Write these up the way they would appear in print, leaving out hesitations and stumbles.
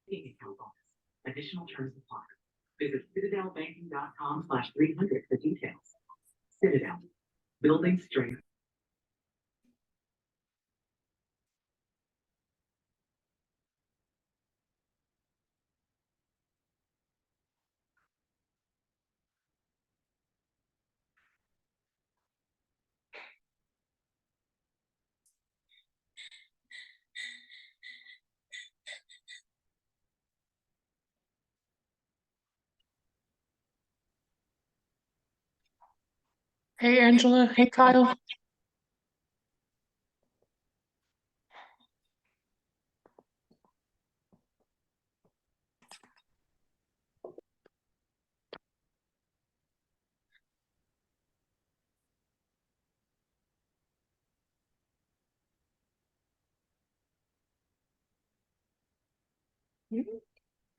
checking account bonus. Additional terms apply. Visit citadelbanking.com/300 for details. Citadel, building strength. Hey, Angela. Hey, Kyle.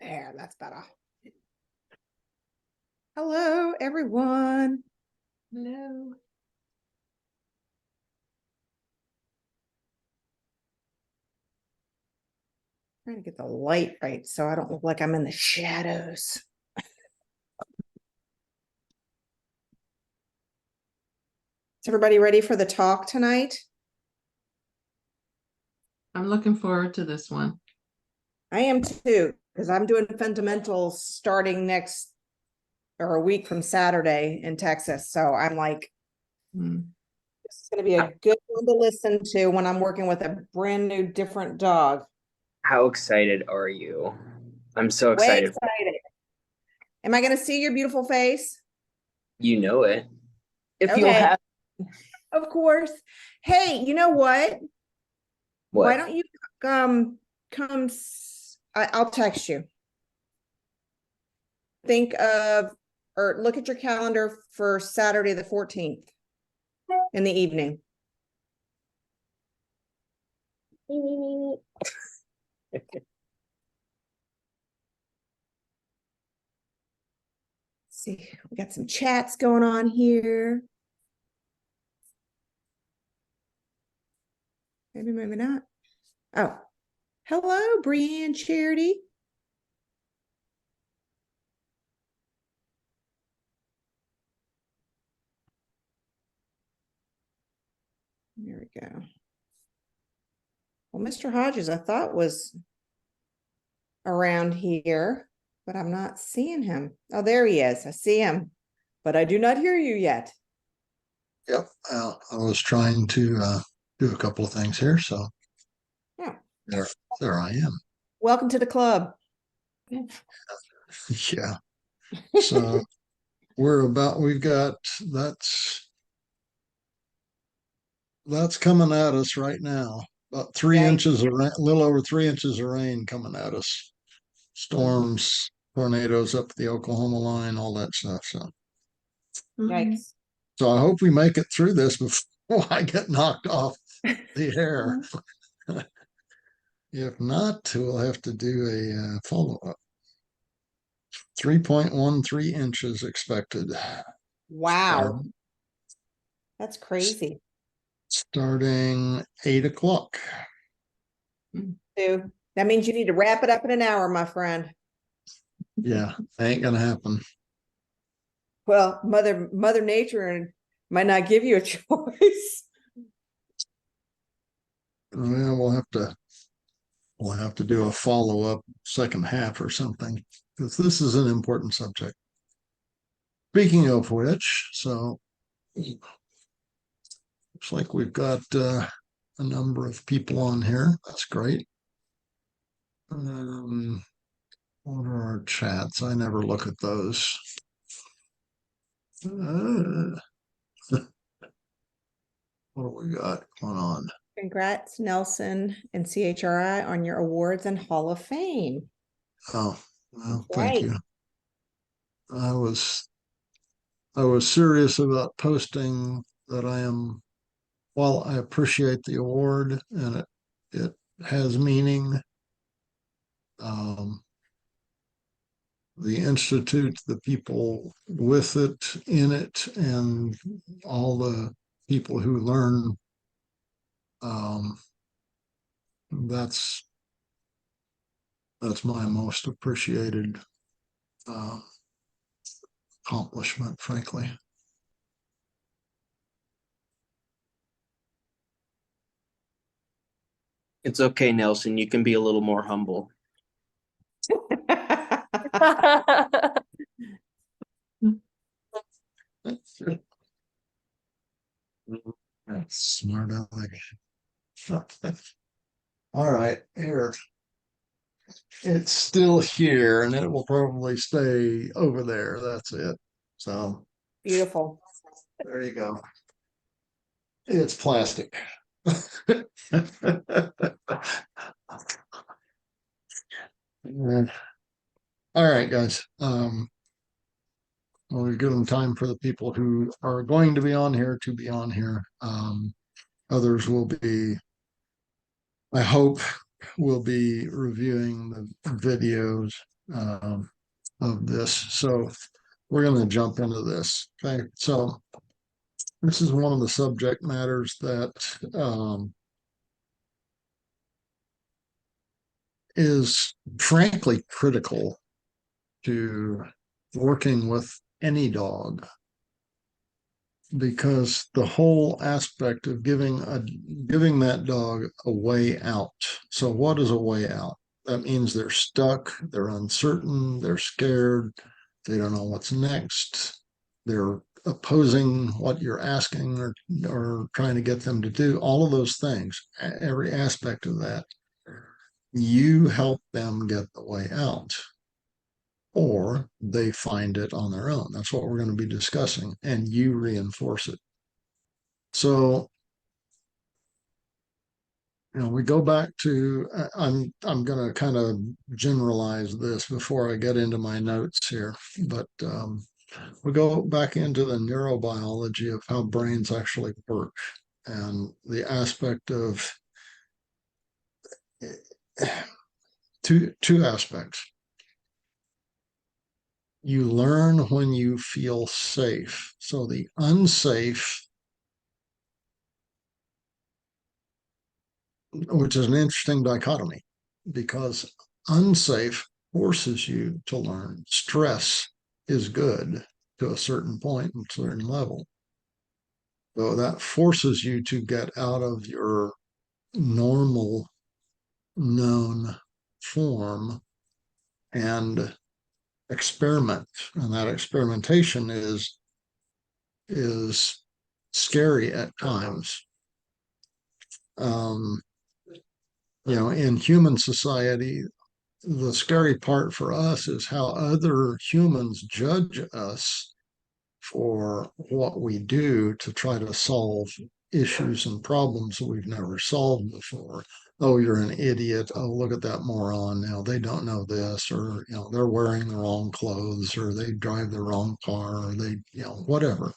There, that's better. Hello, everyone. Hello. Trying to get the light right so I don't look like I'm in the shadows. Is everybody ready for the talk tonight? I'm looking forward to this one. I am too, because I'm doing fundamentals starting next or a week from Saturday in Texas. So I'm like, this is going to be a good one to listen to when I'm working with a brand new, different dog. How excited are you? I'm so Way excited. excited. Am I going to see your beautiful face? You know it. If Okay. you'll have Of course. Hey, you know what? what? Why don't you come? I'll text you. Think of or look at your calendar for Saturday the 14th in the evening. See, we got some chats going on here. Maybe, maybe not. Oh, hello, Brienne Charity. There we go. Well, Mr. Hodges, I thought was around here, but I'm not seeing him. Oh, there he is. I see him, but I do not hear you yet. Yep. I was trying to do a couple of things here, so Yeah. there I am. Welcome to the club. Yeah. So we've got that's coming at us right now. About 3 inches of rain, a little over 3 inches of rain coming at us. Storms, tornadoes up the Oklahoma line, all that stuff. So Yikes. So I hope we make it through this before I get knocked off the air. If not, we'll have to do a follow-up. 3.13 inches expected. Wow. That's crazy. Starting 8 o'clock. So that means you need to wrap it up in an hour, my friend. Yeah, ain't gonna happen. Well, Mother Nature might not give you a choice. Well, we'll have to do a follow-up second half or something, because this is an important subject. Speaking of which, so looks like we've got a number of people on here. That's great. What are our chats? I never look at those. What do we got going on? Congrats, Nelson and CHRI, on your awards and Hall of Fame. Oh, well, thank you. I was serious about posting that I am, while I appreciate the award and it has meaning, the Institute, the people with it, in it, and all the people who learn, that's That's my most appreciated accomplishment, frankly. It's okay, Nelson. You can be a little more humble. That's smart aleck. All right, here. It's still here and it will probably stay over there. That's it. So Beautiful. there you go. It's plastic. All right, guys. We'll give them time for the people who are going to be on here to be on here. Others will be, I hope, will be reviewing the videos of this. So we're going to jump into this. Okay. So this is one of the subject matters that is frankly critical to working with any dog, because the whole aspect of giving that dog a way out. So what is a way out? That means they're stuck, they're uncertain, they're scared, they don't know what's next, they're opposing what you're asking or trying to get them to do. All of those things, every aspect of that, you help them get the way out, or they find it on their own. That's what we're going to be discussing, and you reinforce it. So, we go back to, I'm going to kind of generalize this before I get into my notes here, but we go back into the neurobiology of how brains actually work and the aspect of two aspects. You learn when you feel safe. So the unsafe, which is an interesting dichotomy, because unsafe forces you to learn. Stress is good to a certain point and a certain level. So that forces you to get out of your normal known form and experiment. And that experimentation is scary at times. In human society, the scary part for us is how other humans judge us for what we do to try to solve issues and problems that we've never solved before. Oh, you're an idiot. Oh, look at that moron. They don't know this, or, they're wearing the wrong clothes, or they drive the wrong car, or they, whatever.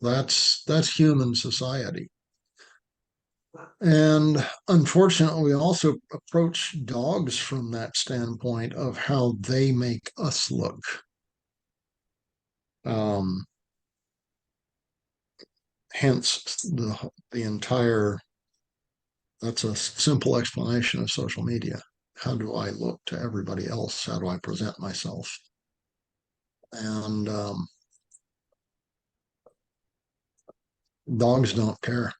That's human society. And unfortunately, we also approach dogs from that standpoint of how they make us look. Hence the entire, that's a simple explanation of social media. How do I look to everybody else? How do I present myself? And dogs don't care.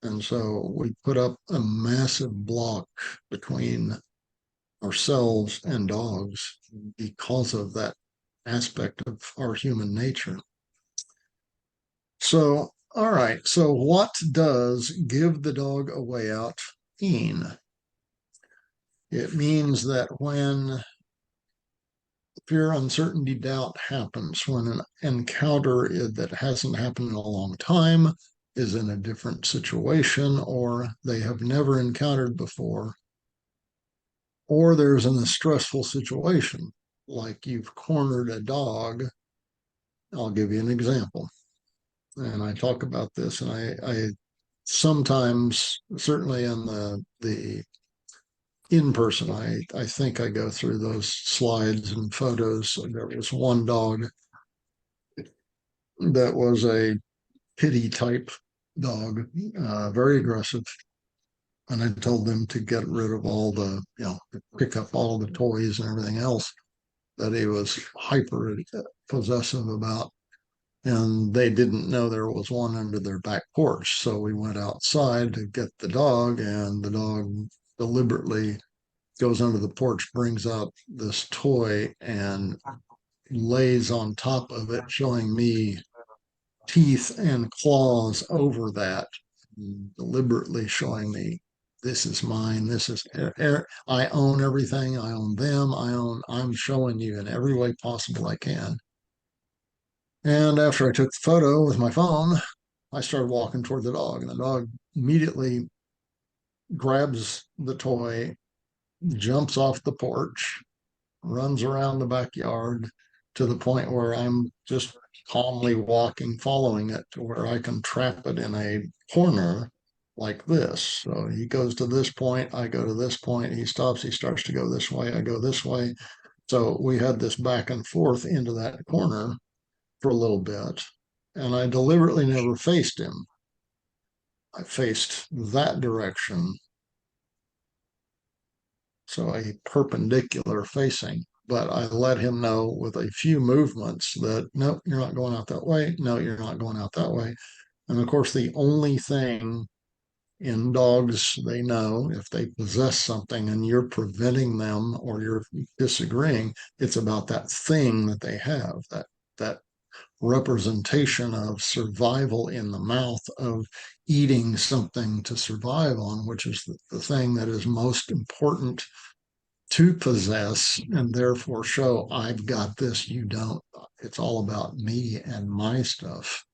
And so we put up a massive block between ourselves and dogs because of that aspect of our human nature. So, all right. So what does give the dog a way out mean? It means that when fear, uncertainty, doubt happens, when an encounter that hasn't happened in a long time is in a different situation, or they have never encountered before, or there's a stressful situation, like you've cornered a dog. I'll give you an example. And I talk about this, and I sometimes, certainly in the in person, I think I go through those slides and photos. There was one dog that was a pity type dog, very aggressive. and I told them to get rid of all the, pick up all the toys and everything else that he was hyper possessive about. And they didn't know there was one under their back porch. So we went outside to get the dog, and the dog deliberately goes under the porch, brings out this toy, and lays on top of it, showing me teeth and claws over that, deliberately showing me, this is mine. This is, I own everything. I own them. I'm showing you in every way possible I can. And after I took the photo with my phone, I started walking toward the dog, and the dog immediately grabs the toy, jumps off the porch, runs around the backyard to the point where I'm just calmly walking, following it to where I can trap it in a corner like this. So he goes to this point, I go to this point, he stops, he starts to go this way, I go this way. So we had this back and forth into that corner for a little bit. And I deliberately never faced him. I faced that direction. So a perpendicular facing, but I let him know with a few movements that, no, you're not going out that way. No, you're not going out that way. And of course, the only thing in dogs, they know if they possess something and you're preventing them or you're disagreeing, it's about that thing that they have, that representation of survival in the mouth, of eating something to survive on, which is the thing that is most important to possess and therefore show, I've got this, you don't. It's all about me and my stuff.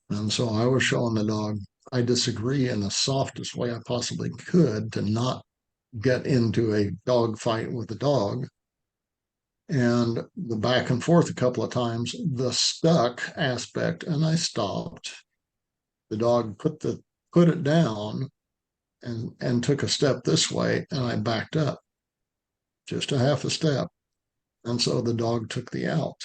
And so I was showing the dog, I disagree in the softest way I possibly could to not get into a dog fight with the dog. And the back and forth a couple of times, the stuck aspect, and I stopped. The dog put it down and took a step this way, and I backed up just a half a step. And so the dog took the out,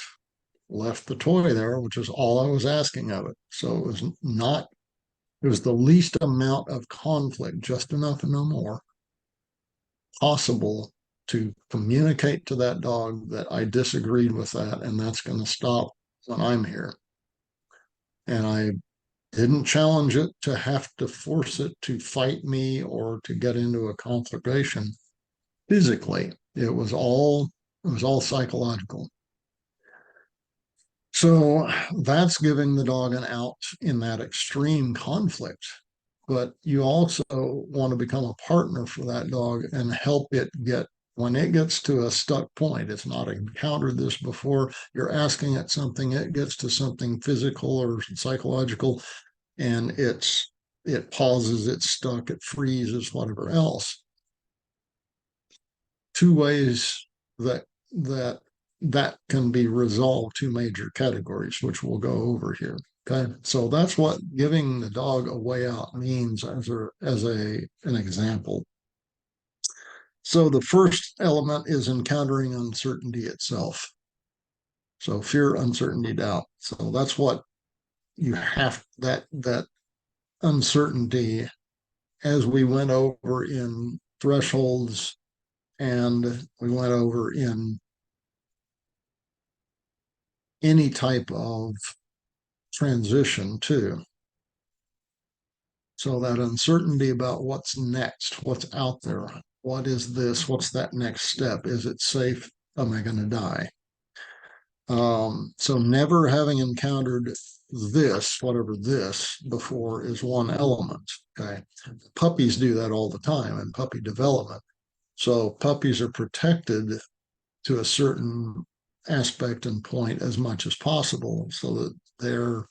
left the toy there, which is all I was asking of it. So it was the least amount of conflict, just enough and no more, possible to communicate to that dog that I disagreed with that, and that's going to stop when I'm here. And I didn't challenge it to have to force it to fight me or to get into a conflagration physically. It was all psychological. So that's giving the dog an out in that extreme conflict. But you also want to become a partner for that dog and help it get, when it gets to a stuck point, it's not encountered this before, you're asking it something, it gets to something physical or psychological, and it pauses, it's stuck, it freezes, whatever else. Two ways that can be resolved, two major categories, which we'll go over here. Okay, so that's what giving the dog a way out means as an example. So the first element is encountering uncertainty itself. So fear, uncertainty, doubt. So that's what you have, that uncertainty, as we went over in thresholds and we went over in any type of transition too. So that uncertainty about what's next, what's out there, what is this, what's that next step? Is it safe? Am I going to die? So never having encountered this, whatever this before, is one element. Okay. Puppies do that all the time in puppy development. So puppies are protected to a certain aspect and point as much as possible so that their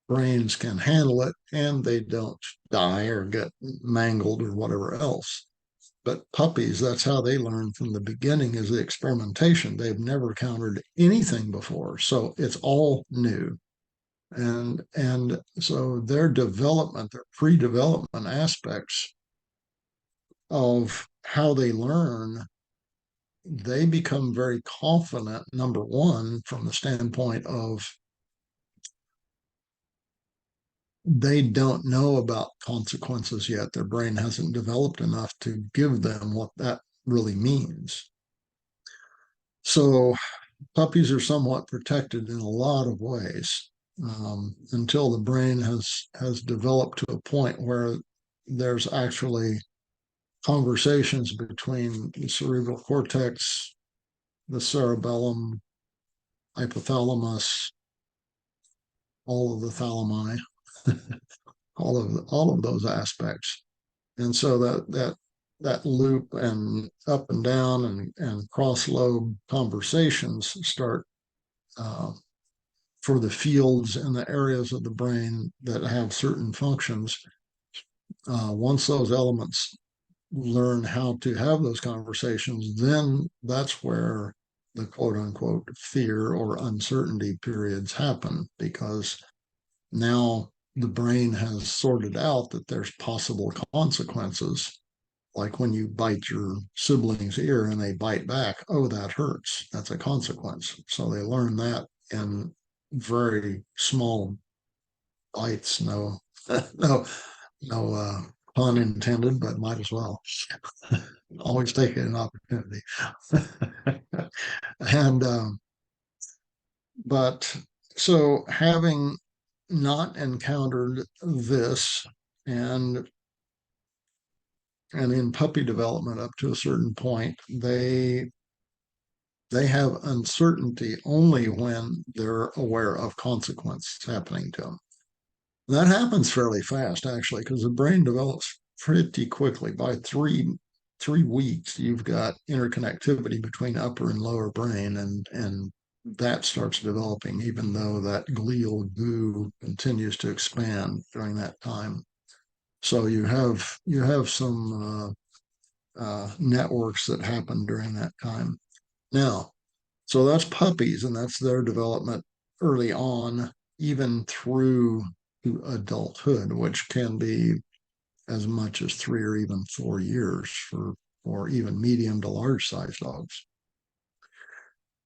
brains can handle it and they don't die or get mangled or whatever else. But puppies, that's how they learn from the beginning, is the experimentation. They've never encountered anything before. So it's all new. And so their development, their pre-development aspects of how they learn, they become very confident, number one, from the standpoint of they don't know about consequences yet. Their brain hasn't developed enough to give them what that really means. So puppies are somewhat protected in a lot of ways, until the brain has developed to a point where there's actually conversations between the cerebral cortex, the cerebellum, hypothalamus, all of the thalami, all of those aspects. And so that loop and up and down and cross lobe conversations start for the fields and the areas of the brain that have certain functions. Once those elements learn how to have those conversations, then that's where the quote unquote fear or uncertainty periods happen, because now the brain has sorted out that there's possible consequences. Like when you bite your sibling's ear and they bite back, oh, that hurts. That's a consequence. So they learn that in very small bites. No, no pun intended, but might as well. Always take an opportunity. And but so having not encountered this, and in puppy development up to a certain point, they have uncertainty only when they're aware of consequence happening to them. That happens fairly fast, actually, because the brain develops pretty quickly. By three weeks, you've got interconnectivity between upper and lower brain, and that starts developing, even though that glial goo continues to expand during that time. So you have some networks that happen during that time. Now, so that's puppies, and that's their development early on, even through to adulthood, which can be as much as 3 or even 4 years for even medium to large size dogs.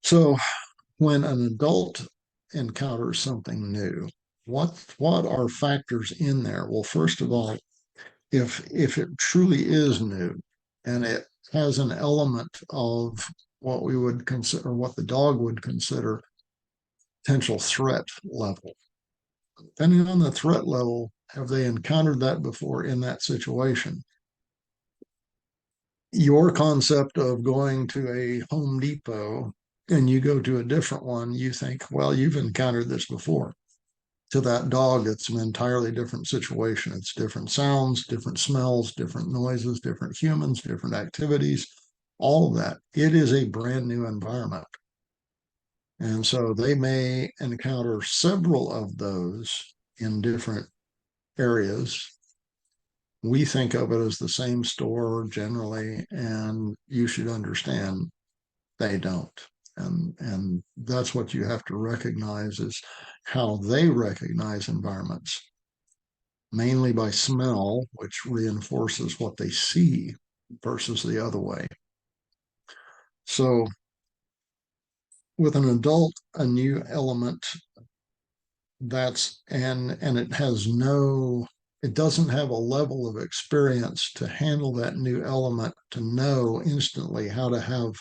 So when an adult encounters something new, what are factors in there? Well, first of all, if it truly is new and it has an element of what we would consider, what the dog would consider potential threat level, depending on the threat level, have they encountered that before in that situation? Your concept of going to a Home Depot and you go to a different one, you think, well, you've encountered this before. To that dog, it's an entirely different situation. It's different sounds, different smells, different noises, different humans, different activities, all of that. It is a brand new environment. And so they may encounter several of those in different areas. We think of it as the same store generally, and you should understand they don't. And that's what you have to recognize, is how they recognize environments, mainly by smell, which reinforces what they see versus the other way. So with an adult, a new element, and it doesn't have a level of experience to handle that new element, to know instantly how to have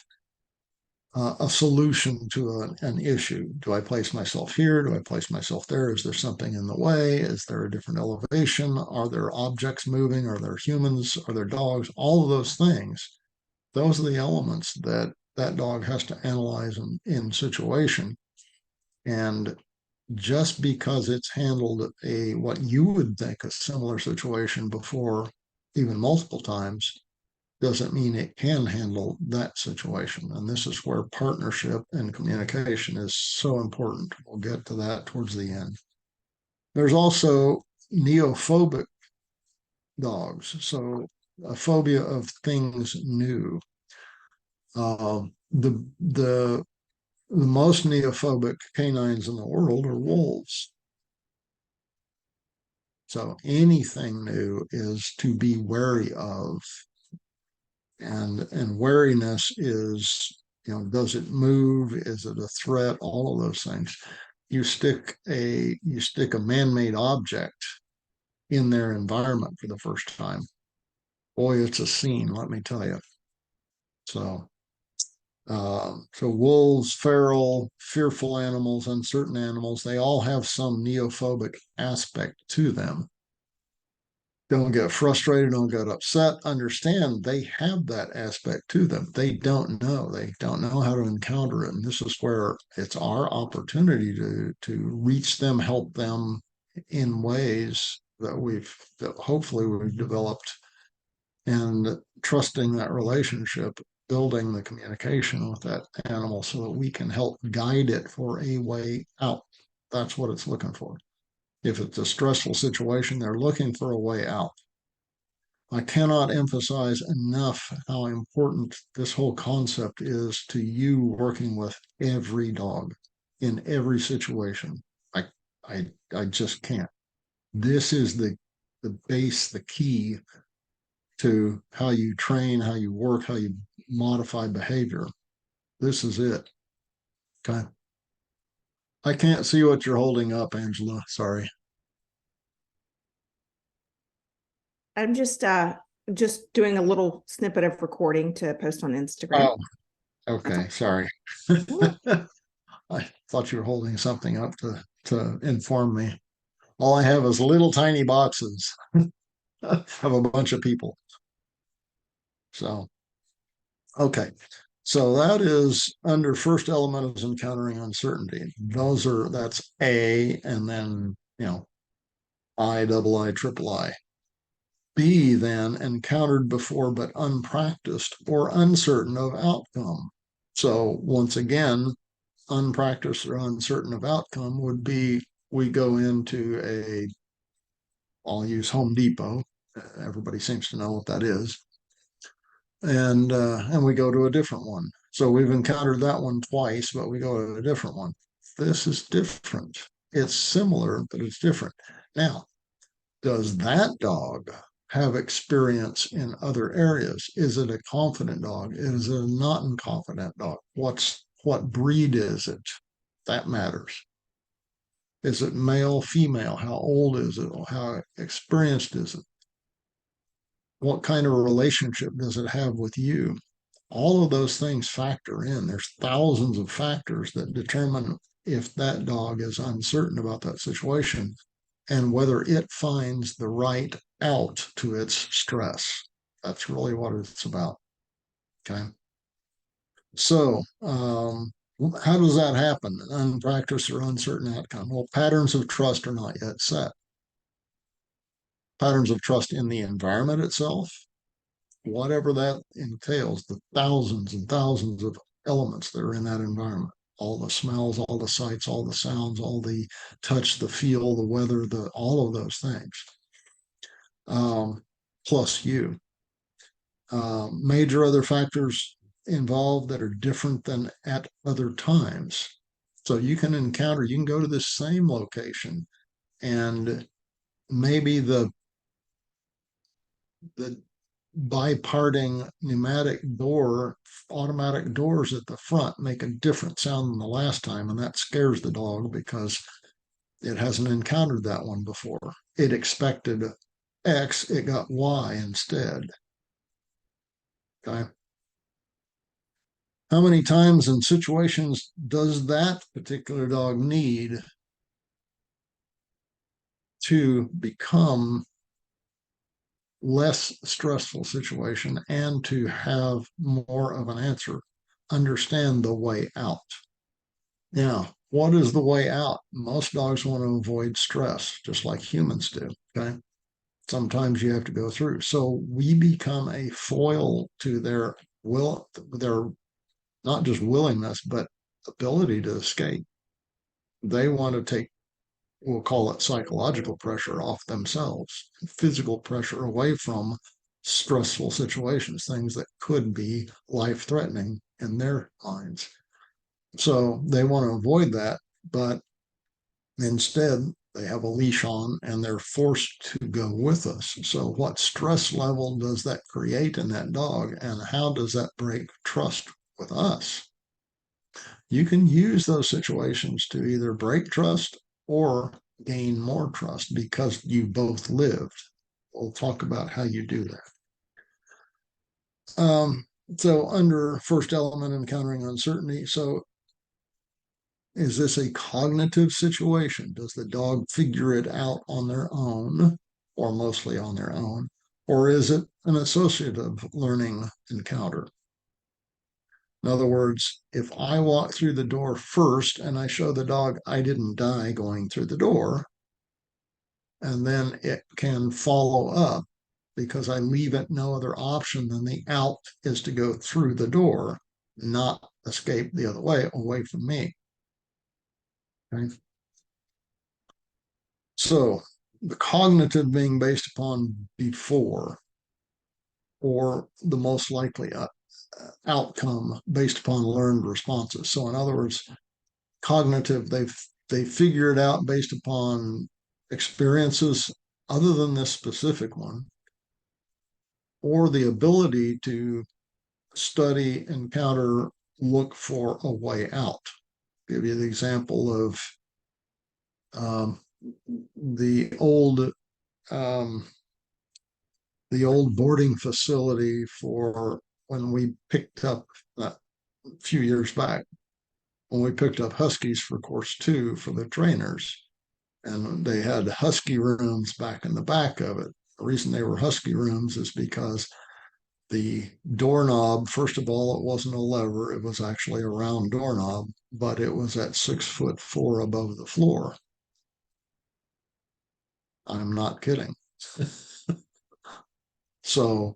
a solution to an issue. Do I place myself here? Do I place myself there? Is there something in the way? Is there a different elevation? Are there objects moving? Are there humans? Are there dogs? All of those things. Those are the elements that dog has to analyze in situation. And just because it's handled what you would think a similar situation before, even multiple times, doesn't mean it can handle that situation. And this is where partnership and communication is so important. We'll get to that towards the end. There's also neophobic dogs, so a phobia of things new. The most neophobic canines in the world are wolves. So anything new is to be wary of. And wariness is, does it move? Is it a threat? All of those things. You stick a man-made object in their environment for the first time. Boy, it's a scene, let me tell you. So, so wolves, feral, fearful animals, uncertain animals, they all have some neophobic aspect to them. Don't get frustrated, don't get upset. Understand they have that aspect to them. They don't know. They don't know how to encounter it. And this is where it's our opportunity to reach them, help them in ways that hopefully we've developed, and trusting that relationship, building the communication with that animal so that we can help guide it for a way out. That's what it's looking for. If it's a stressful situation, they're looking for a way out. I cannot emphasize enough how important this whole concept is to you working with every dog in every situation. I just can't. This is the base, the key to how you train, how you work, how you modify behavior. This is it. Okay. I can't see what you're holding up, Angela. Sorry. I'm just doing a little snippet of recording to post on Instagram. Oh, okay. Sorry. I thought you were holding something up to inform me. All I have is little tiny boxes of a bunch of people. So, okay. So that is under first element is encountering uncertainty. That's A, and then, I, double I, triple I. B, then encountered before but unpracticed or uncertain of outcome. So once again, unpracticed or uncertain of outcome would be we go into I'll use Home Depot. Everybody seems to know what that is. And we go to a different one. So we've encountered that one twice, but we go to a different one. This is different. It's similar, but it's different. Now, does that dog have experience in other areas? Is it a confident dog? Is it a not confident dog? What breed is it? That matters. Is it male, female? How old is it? How experienced is it? What kind of relationship does it have with you? All of those things factor in. There's thousands of factors that determine if that dog is uncertain about that situation and whether it finds the right out to its stress. That's really what it's about. Okay. So, how does that happen? Unpracticed or uncertain outcome? Well, patterns of trust are not yet set. Patterns of trust in the environment itself, whatever that entails, the thousands and thousands of elements that are in that environment, all the smells, all the sights, all the sounds, all the touch, the feel, the weather, all of those things, plus you. Major other factors involved that are different than at other times. So you can go to this same location and maybe the biparting pneumatic automatic doors at the front make a different sound than the last time. And that scares the dog because it hasn't encountered that one before. It expected X, it got Y instead. Okay. How many times and situations does that particular dog need to become less stressful situation and to have more of an answer? Understand the way out. Now, what is the way out? Most dogs want to avoid stress, just like humans do. Okay. Sometimes you have to go through. So we become a foil to their not just willingness, but ability to escape. They want to take, we'll call it psychological pressure off themselves, physical pressure away from stressful situations, things that could be life-threatening in their minds. So they want to avoid that, but instead they have a leash on and they're forced to go with us. So what stress level does that create in that dog, and how does that break trust with us? You can use those situations to either break trust or gain more trust because you both lived. We'll talk about how you do that. So under first element, encountering uncertainty. So is this a cognitive situation? Does the dog figure it out on their own, or mostly on their own? Or is it an associative learning encounter? In other words, if I walk through the door first and I show the dog I didn't die going through the door, and then it can follow up because I leave it no other option than the out is to go through the door, not escape the other way, away from me. Okay. So the cognitive being based upon before, or the most likely outcome based upon learned responses. So in other words, cognitive, they figure it out based upon experiences other than this specific one, or the ability to study, encounter, look for a way out. Give you the example of the old boarding facility for when we picked up a few years back, when we picked up Huskies for course 2 for the trainers, and they had Husky rooms back in the back of it. The reason they were Husky rooms is because the doorknob, first of all, it wasn't a lever, it was actually a round doorknob, but it was at 6'4" above the floor. I'm not kidding. So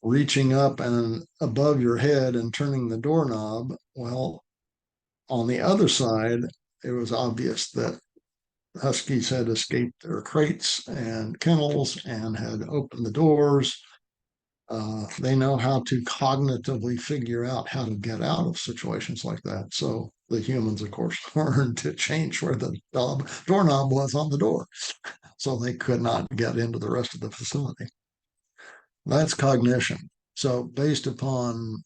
reaching up and above your head and turning the doorknob, well, on the other side, it was obvious that Huskies had escaped their crates and kennels and had opened the doors. They know how to cognitively figure out how to get out of situations like that. So the humans, of course, learned to change where the doorknob was on the door, so they could not get into the rest of the facility. That's cognition. So based upon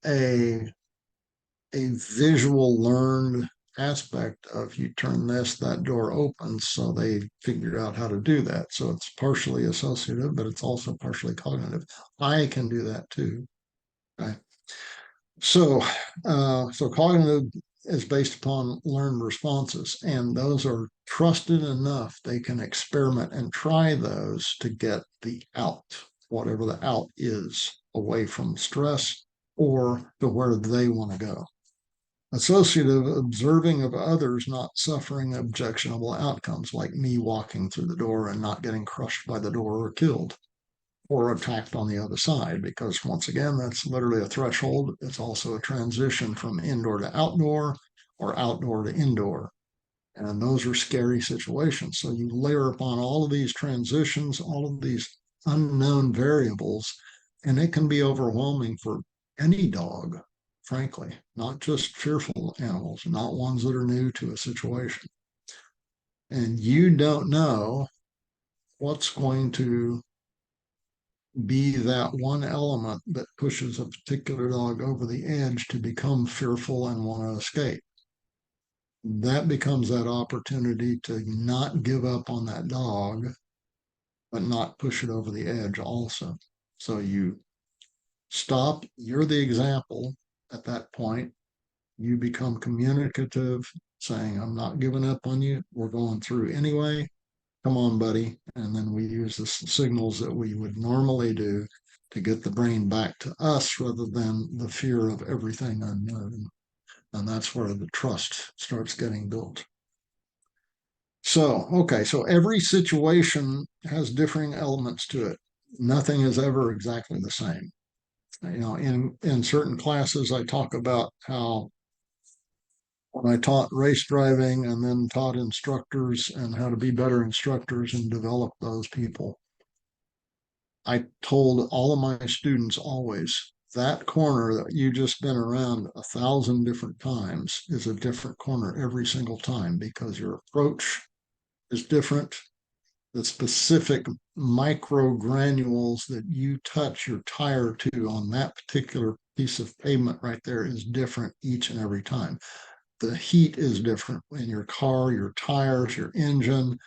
a visual learned aspect of you turn this, that door opens, so they figured out how to do that. So it's partially associative, but it's also partially cognitive. I can do that too. Okay. So cognitive is based upon learned responses, and those are trusted enough they can experiment and try those to get the out, whatever the out is, away from stress or to where they want to go. Associative, observing of others not suffering objectionable outcomes, like me walking through the door and not getting crushed by the door or killed or attacked on the other side, because once again, that's literally a threshold. It's also a transition from indoor to outdoor or outdoor to indoor. And those are scary situations. So you layer upon all of these transitions, all of these unknown variables, and it can be overwhelming for any dog, frankly, not just fearful animals, not ones that are new to a situation. And you don't know what's going to be that one element that pushes a particular dog over the edge to become fearful and want to escape. That becomes that opportunity to not give up on that dog, but not push it over the edge also. So you stop, you're the example at that point. You become communicative, saying, I'm not giving up on you. We're going through anyway. Come on, buddy. And then we use the signals that we would normally do to get the brain back to us rather than the fear of everything unknown. And that's where the trust starts getting built. So, okay, so every situation has differing elements to it. Nothing is ever exactly the same. You know, in certain classes, I talk about how when I taught race driving and then taught instructors and how to be better instructors and develop those people, I told all of my students always, that corner that you just been around 1,000 different times is a different corner every single time, because your approach is different. The specific micro granules that you touch your tire to on that particular piece of pavement right there is different each and every time. the heat is different in your car, your tires, your engine,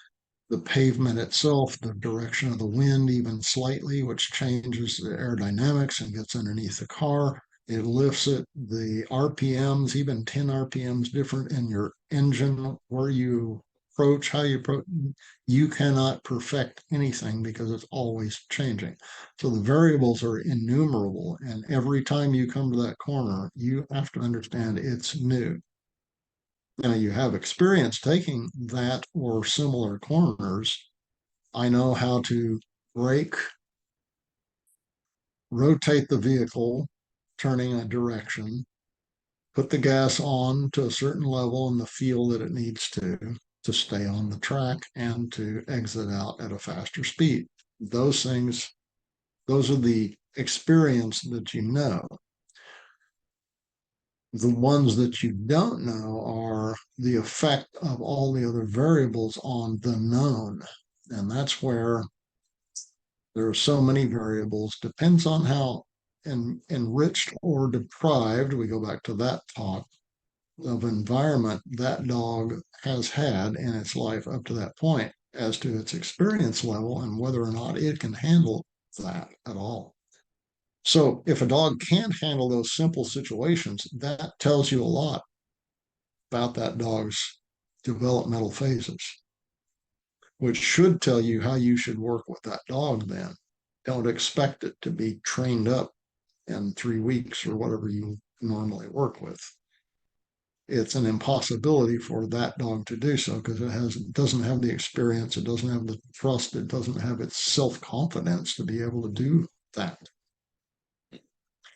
the pavement itself, the direction of the wind, even slightly, which changes the aerodynamics and gets underneath the car. It lifts it, the RPMs, even 10 RPMs different in your engine, where you approach, how you approach. You cannot perfect anything because it's always changing. So the variables are innumerable. And every time you come to that corner, you have to understand it's new. Now you have experience taking that or similar corners. I know how to brake, rotate the vehicle, turning a direction, put the gas on to a certain level in the feel that it needs to stay on the track and to exit out at a faster speed. Those things, those are the experience that you know. The ones that you don't know are the effect of all the other variables on the known. And that's where there are so many variables, depends on how enriched or deprived, we go back to that talk, of environment that dog has had in its life up to that point as to its experience level and whether or not it can handle that at all. So if a dog can't handle those simple situations, that tells you a lot about that dog's developmental phases, which should tell you how you should work with that dog then. Don't expect it to be trained up in 3 weeks or whatever you normally work with. It's an impossibility for that dog to do so because it doesn't have the experience, it doesn't have the trust, it doesn't have its self-confidence to be able to do that.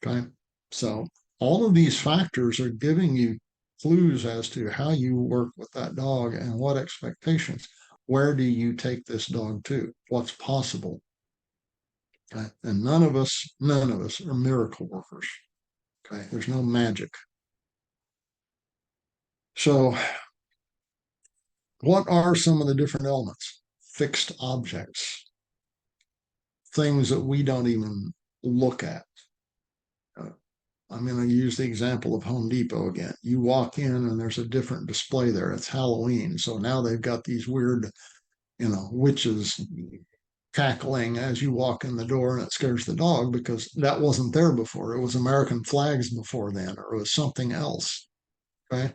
Okay, so all of these factors are giving you clues as to how you work with that dog and what expectations. Where do you take this dog to? What's possible? Okay, and none of us are miracle workers. Okay, there's no magic. So, what are some of the different elements? Fixed objects, things that we don't even look at. I'm going to use the example of Home Depot again. You walk in and there's a different display there. It's Halloween. So now they've got these weird, witches cackling as you walk in the door, and it scares the dog because that wasn't there before. It was American flags before then, or it was something else. Okay.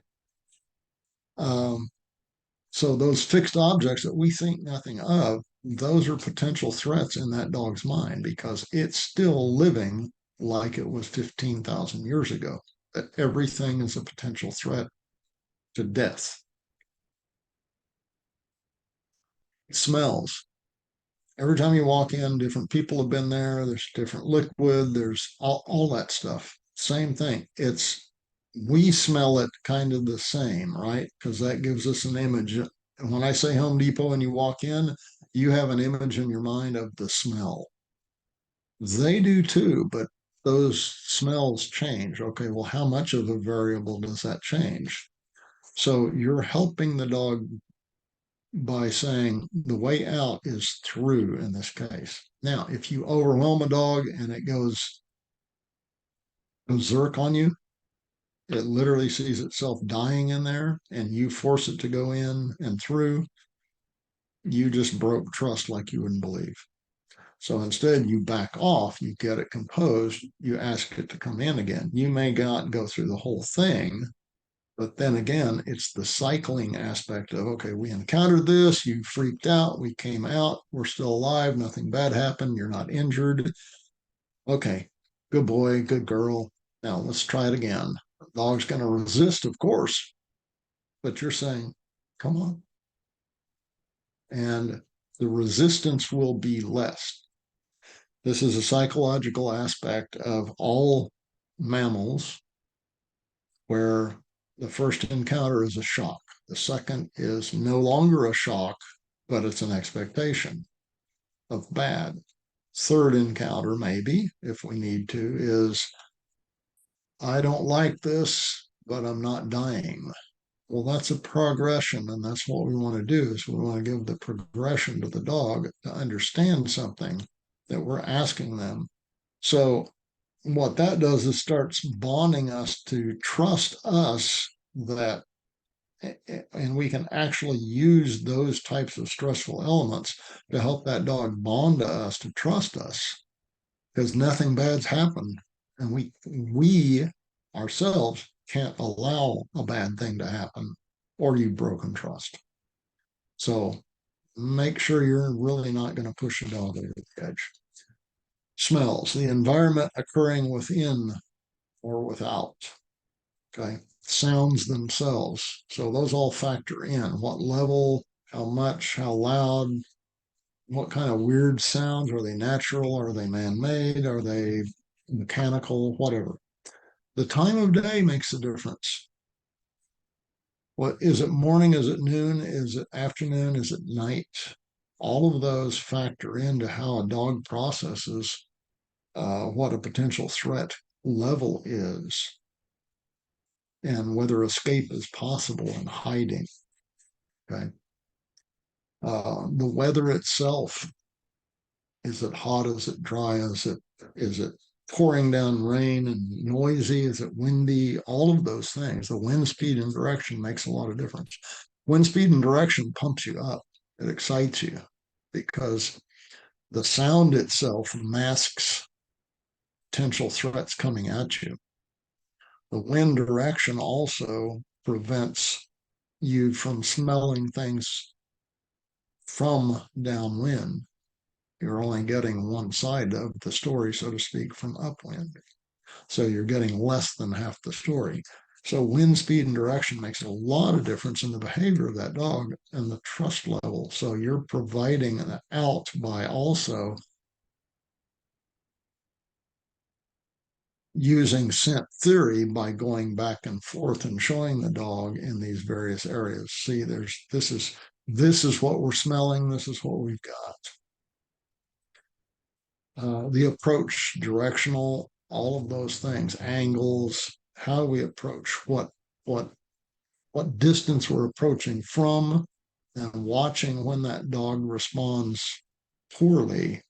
So those fixed objects that we think nothing of, those are potential threats in that dog's mind because it's still living like it was 15,000 years ago, that everything is a potential threat to death. Smells. Every time you walk in, different people have been there. There's different liquid. There's all that stuff. Same thing. We smell it kind of the same, right? Because that gives us an image. And when I say Home Depot and you walk in, you have an image in your mind of the smell. They do too, but those smells change. Okay, well, how much of a variable does that change? So you're helping the dog by saying the way out is through in this case. Now, if you overwhelm a dog and it goes berserk on you, it literally sees itself dying in there and you force it to go in and through, you just broke trust like you wouldn't believe. So instead, you back off, you get it composed, you ask it to come in again. You may not go through the whole thing, but then again, it's the cycling aspect of, okay, we encountered this, you freaked out, we came out, we're still alive, nothing bad happened, you're not injured. Okay, good boy, good girl. Now let's try it again. The dog's going to resist, of course, but you're saying, come on. And the resistance will be less. This is a psychological aspect of all mammals where the first encounter is a shock. The second is no longer a shock, but it's an expectation of bad. Third encounter, maybe, if we need to, is I don't like this, but I'm not dying. Well, that's a progression, and that's what we want to do is we want to give the progression to the dog to understand something that we're asking them. So what that does is starts bonding us to trust us that and we can actually use those types of stressful elements to help that dog bond to us, to trust us, because nothing bad's happened. And we ourselves can't allow a bad thing to happen, or you've broken trust. So make sure you're really not going to push a dog over the edge. Smells, the environment occurring within or without. Okay. Sounds themselves. So those all factor in. What level, how much, how loud, what kind of weird sounds. Are they natural? Are they man-made? Are they mechanical? Whatever. The time of day makes a difference. What is it, morning? Is it noon? Is it afternoon? Is it night? All of those factor into how a dog processes what a potential threat level is, and whether escape is possible and hiding. Okay. The weather itself, is it hot? Is it dry? Is it pouring down rain and noisy? Is it windy? All of those things. The wind speed and direction makes a lot of difference. Wind speed and direction pumps you up. It excites you because the sound itself masks potential threats coming at you. The wind direction also prevents you from smelling things from downwind. You're only getting one side of the story, so to speak, from upwind. So you're getting less than half the story. So wind speed and direction makes a lot of difference in the behavior of that dog and the trust level. So you're providing an out by also using scent theory by going back and forth and showing the dog in these various areas. See, this is what we're smelling. This is what we've got. The approach, directional, all of those things, angles, how we approach, what distance we're approaching from, and watching when that dog responds poorly.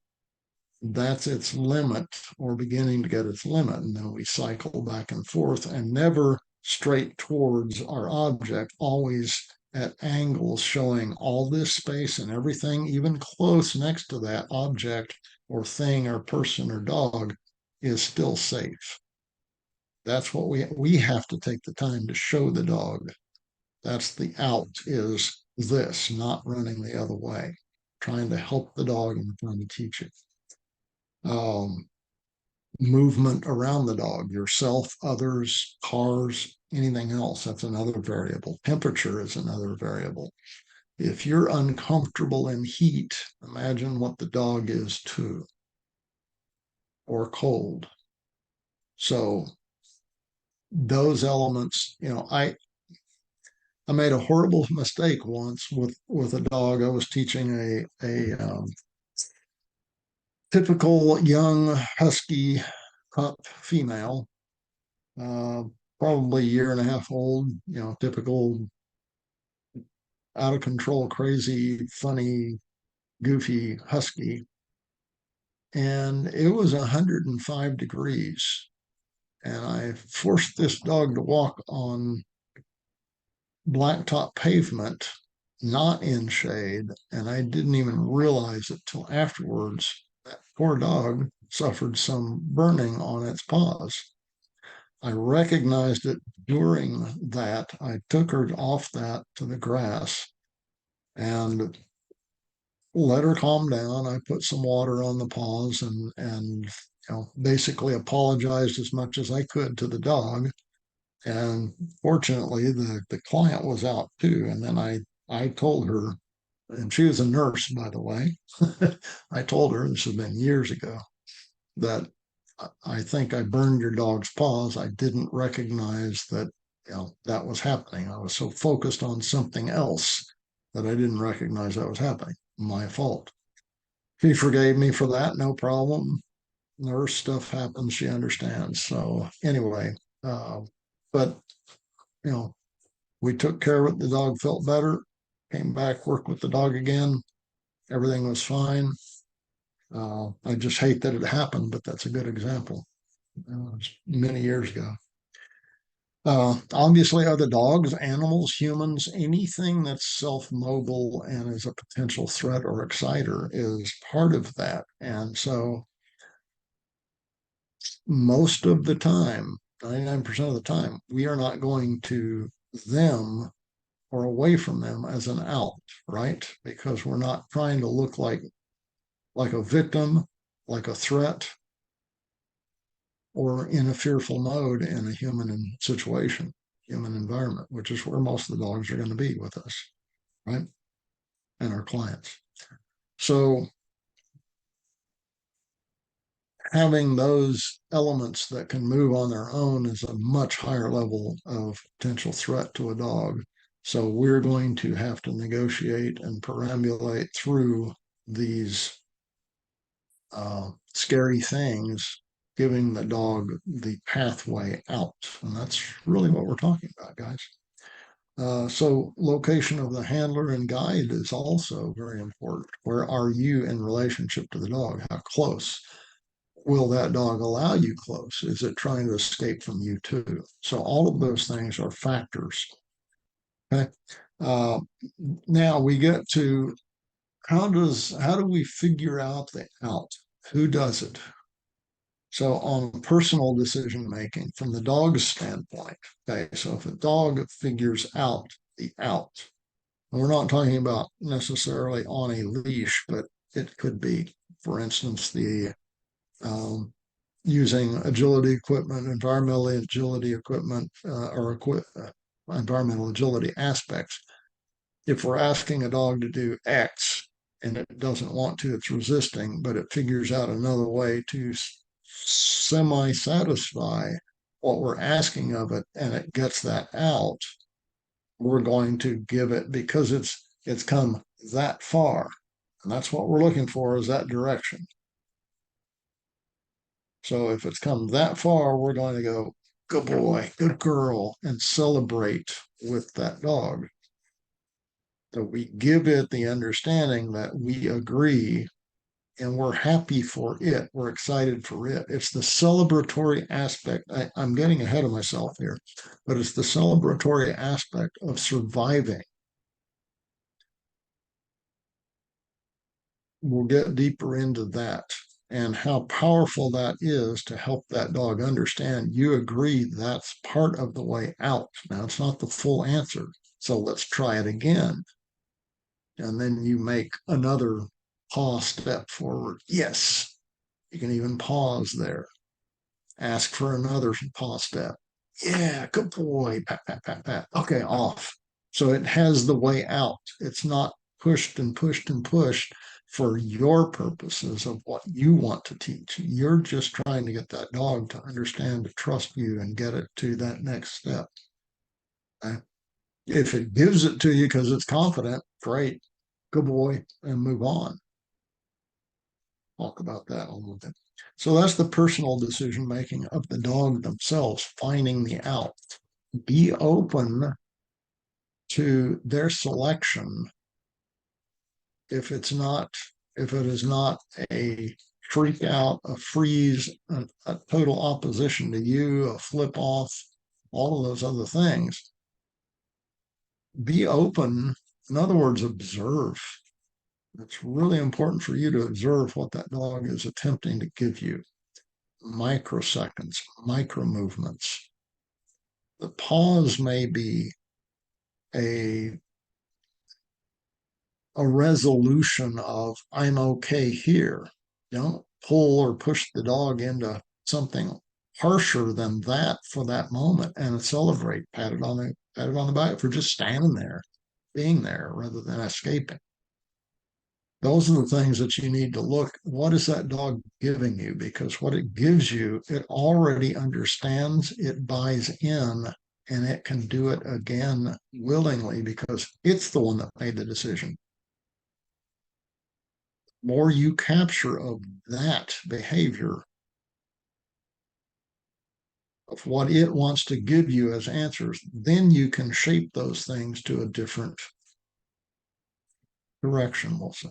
That's its limit, or beginning to get its limit. And then we cycle back and forth, and never straight towards our object, always at angles showing all this space and everything, even close next to that object or thing or person or dog, is still safe. That's what we have to take the time to show the dog. That's the out, is this, not running the other way, trying to help the dog and trying to teach it. Movement around the dog, yourself, others, cars, anything else. That's another variable. Temperature is another variable. If you're uncomfortable in heat, imagine what the dog is too, or cold. So those elements, I made a horrible mistake once with a dog. I was teaching a typical young husky pup female, probably a year and a half old, typical out of control, crazy, funny, goofy husky. And it was 105 degrees. And I forced this dog to walk on blacktop pavement, not in shade. And I didn't even realize it till afterwards. That poor dog suffered some burning on its paws. I recognized it during that. I took her off that to the grass and let her calm down. I put some water on the paws and basically apologized as much as I could to the dog. And fortunately, the client was out too. And then I told her, and she was a nurse, by the way. I told her, this has been years ago, that I think I burned your dog's paws. I didn't recognize that that was happening. I was so focused on something else that I didn't recognize that was happening. My fault. She forgave me for that, no problem. Nurse stuff happens, she understands. So anyway, but we took care of it. The dog felt better, came back, worked with the dog again. Everything was fine. I just hate that it happened, but that's a good example. It was many years ago. Obviously, other dogs, animals, humans, anything that's self-mobile and is a potential threat or exciter is part of that. And so most of the time, 99% of the time, we are not going to them or away from them as an out, right? Because we're not trying to look like a victim, like a threat, or in a fearful mode in a human situation, human environment, which is where most of the dogs are going to be with us, right? And our clients. So having those elements that can move on their own is a much higher level of potential threat to a dog. So we're going to have to negotiate and perambulate through these scary things, giving the dog the pathway out. And that's really what we're talking about, guys. So location of the handler and guide is also very important. Where are you in relationship to the dog? How close? Will that dog allow you close? Is it trying to escape from you too? So all of those things are factors. Okay. Now we get to how do we figure out the out? Who does it? So on personal decision making from the dog's standpoint, okay, so if a dog figures out the out, and we're not talking about necessarily on a leash, but it could be, for instance, the using agility equipment, environmental agility equipment, environmental agility aspects. If we're asking a dog to do X and it doesn't want to, it's resisting, but it figures out another way to semi-satisfy what we're asking of it, and it gets that out, we're going to give it because it's come that far. And that's what we're looking for, is that direction. So if it's come that far, we're going to go, good boy, good girl, and celebrate with that dog. So we give it the understanding that we agree and we're happy for it. We're excited for it. It's the celebratory aspect. I'm getting ahead of myself here, but it's the celebratory aspect of surviving. We'll get deeper into that and how powerful that is to help that dog understand you agree that's part of the way out. Now, it's not the full answer. So let's try it again. And then you make another pause step forward. Yes, you can even pause there. Ask for another pause step. Yeah, good boy. Pat, pat, pat, pat. Okay, off. So it has the way out. It's not pushed and pushed and pushed for your purposes of what you want to teach. You're just trying to get that dog to understand, to trust you, and get it to that next step. Okay? If it gives it to you because it's confident, great. Good boy, and move on. Talk about that a little bit. So that's the personal decision making of the dog themselves, finding the out. Be open to their selection if it is not a freak out, a freeze, a total opposition to you, a flip off, all of those other things. Be open. In other words, observe. It's really important for you to observe what that dog is attempting to give you. Microseconds, micro movements. The pause may be a resolution of I'm okay here. Don't pull or push the dog into something harsher than that for that moment, and celebrate, pat it on the back for just standing there, being there rather than escaping. Those are the things that you need to look. What is that dog giving you? Because what it gives you, it already understands, it buys in, and it can do it again willingly because it's the one that made the decision. The more you capture of that behavior, of what it wants to give you as answers, then you can shape those things to a different direction, we'll say.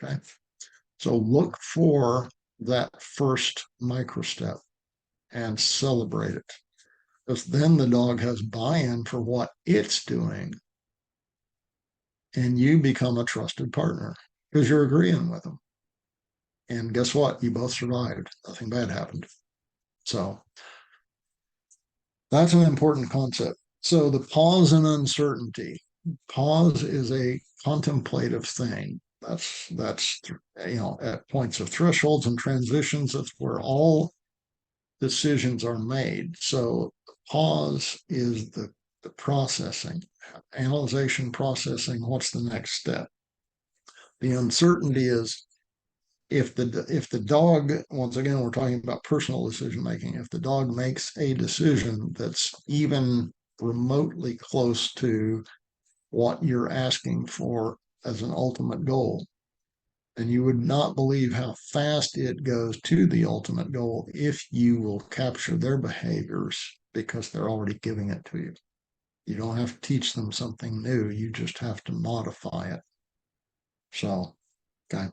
Okay. So look for that first micro step and celebrate it. Because then the dog has buy-in for what it's doing. And you become a trusted partner because you're agreeing with them. And guess what? You both survived. Nothing bad happened. So that's an important concept. So the pause and uncertainty. Pause is a contemplative thing. That's at points of thresholds and transitions, that's where all decisions are made. So pause is the processing, analyzation, processing. What's the next step? The uncertainty is if the dog, once again, we're talking about personal decision making, if the dog makes a decision that's even remotely close to what you're asking for as an ultimate goal, and you would not believe how fast it goes to the ultimate goal if you will capture their behaviors because they're already giving it to you. You don't have to teach them something new, you just have to modify it. So, okay.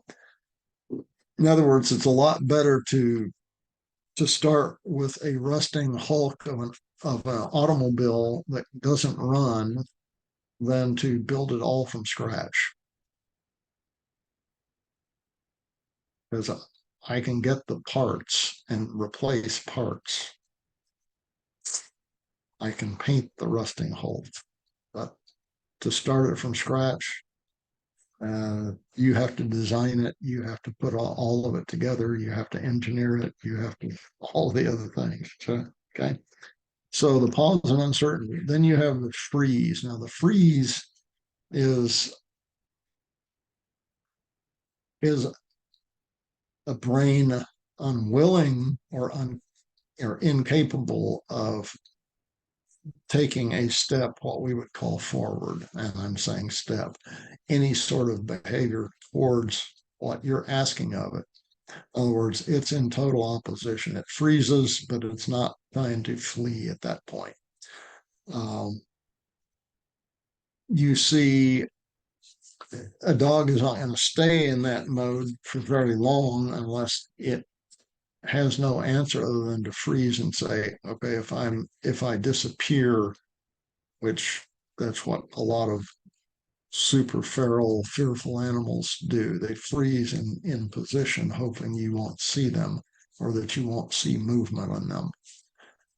In other words, it's a lot better to start with a rusting hulk of an automobile that doesn't run than to build it all from scratch. Because I can get the parts and replace parts. I can paint the rusting hulk, but to start it from scratch, you have to design it. You have to put all of it together. You have to engineer it. You have to all the other things. So, okay. So the pause and uncertainty. Then you have the freeze. Now the freeze is a brain unwilling or incapable of taking a step, what we would call forward, and I'm saying step, any sort of behavior towards what you're asking of it. In other words, it's in total opposition. It freezes, but it's not trying to flee at that point. You see a dog is not going to stay in that mode for very long unless it has no answer other than to freeze and say, okay, if I disappear, which that's what a lot of super feral, fearful animals do. They freeze in position, hoping you won't see them or that you won't see movement on them.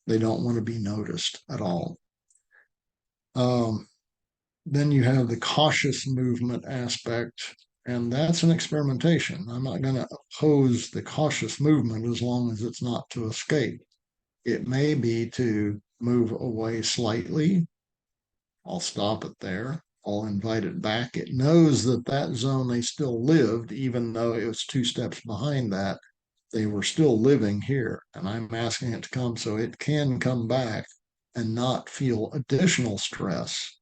They don't want to be noticed at all. Then you have the cautious movement aspect, and that's an experimentation. I'm not going to oppose the cautious movement as long as it's not to escape. It may be to move away slightly. I'll stop it there. I'll invite it back. It knows that that zone they still lived, even though it was 2 steps behind that, they were still living here. And I'm asking it to come so it can come back and not feel additional stress.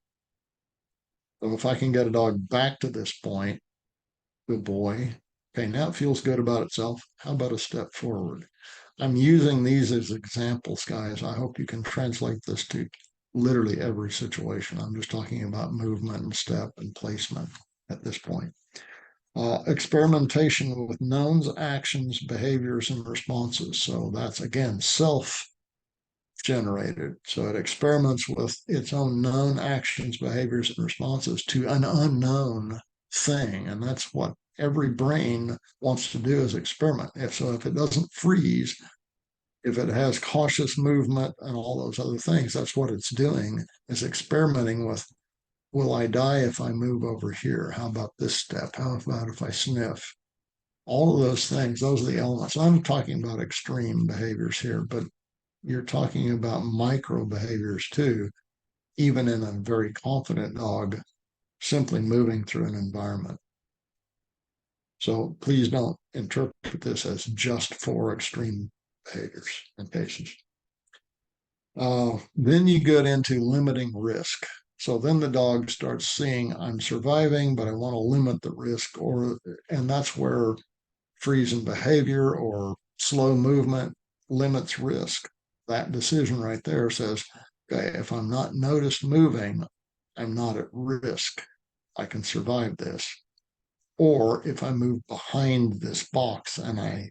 So if I can get a dog back to this point, good boy. Okay, now it feels good about itself. How about a step forward? I'm using these as examples, guys. I hope you can translate this to literally every situation. I'm just talking about movement and step and placement at this point. Experimentation with knowns, actions, behaviors, and responses. So that's, again, self-generated. So it experiments with its own known actions, behaviors, and responses to an unknown thing. And that's what every brain wants to do, is experiment. If it doesn't freeze, if it has cautious movement and all those other things, that's what it's doing, is experimenting with, will I die if I move over here? How about this step? How about if I sniff? All of those things, those are the elements. I'm talking about extreme behaviors here, but you're talking about micro behaviors too, even in a very confident dog, simply moving through an environment. So please don't interpret this as just for extreme behaviors and cases. Then you get into limiting risk. So then the dog starts seeing, I'm surviving, but I want to limit the risk, and that's where freeze in behavior or slow movement limits risk. That decision right there says, okay, if I'm not noticed moving, I'm not at risk. I can survive this. Or if I move behind this box and I,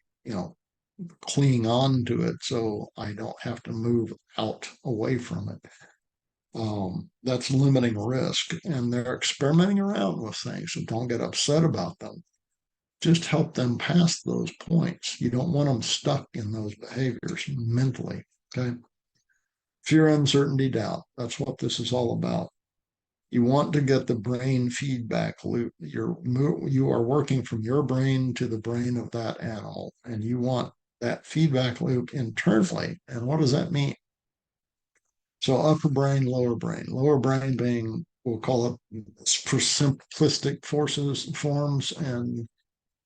cling on to it so I don't have to move out away from it. That's limiting risk, and they're experimenting around with things, so don't get upset about them. Just help them pass those points. You don't want them stuck in those behaviors mentally. Okay. Fear, uncertainty, doubt. That's what this is all about. You want to get the brain feedback loop. You are working from your brain to the brain of that animal, and you want that feedback loop internally. And what does that mean? So upper brain, lower brain being, we'll call it for simplistic forms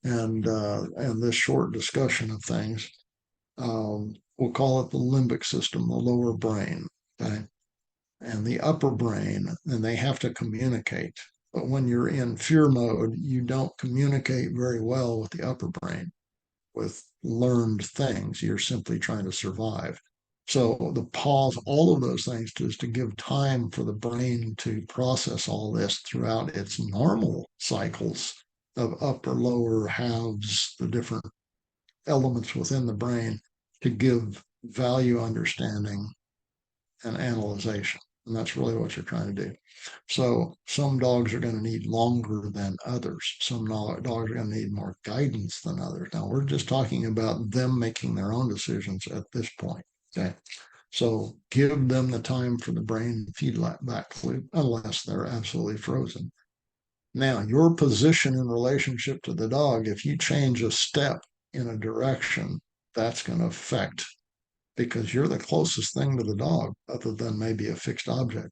and this short discussion of things. We'll call it the limbic system, the lower brain. Okay. And the upper brain, and they have to communicate. But when you're in fear mode, you don't communicate very well with the upper brain with learned things. You're simply trying to survive. So the pause, all of those things is to give time for the brain to process all this throughout its normal cycles of upper, lower halves, the different elements within the brain to give value understanding and analyzation. And that's really what you're trying to do. So some dogs are going to need longer than others. Some dogs are going to need more guidance than others. Now we're just talking about them making their own decisions at this point. Okay. So give them the time for the brain feedback loop, unless they're absolutely frozen. Now, your position in relationship to the dog, if you change a step in a direction, that's going to affect, because you're the closest thing to the dog other than maybe a fixed object.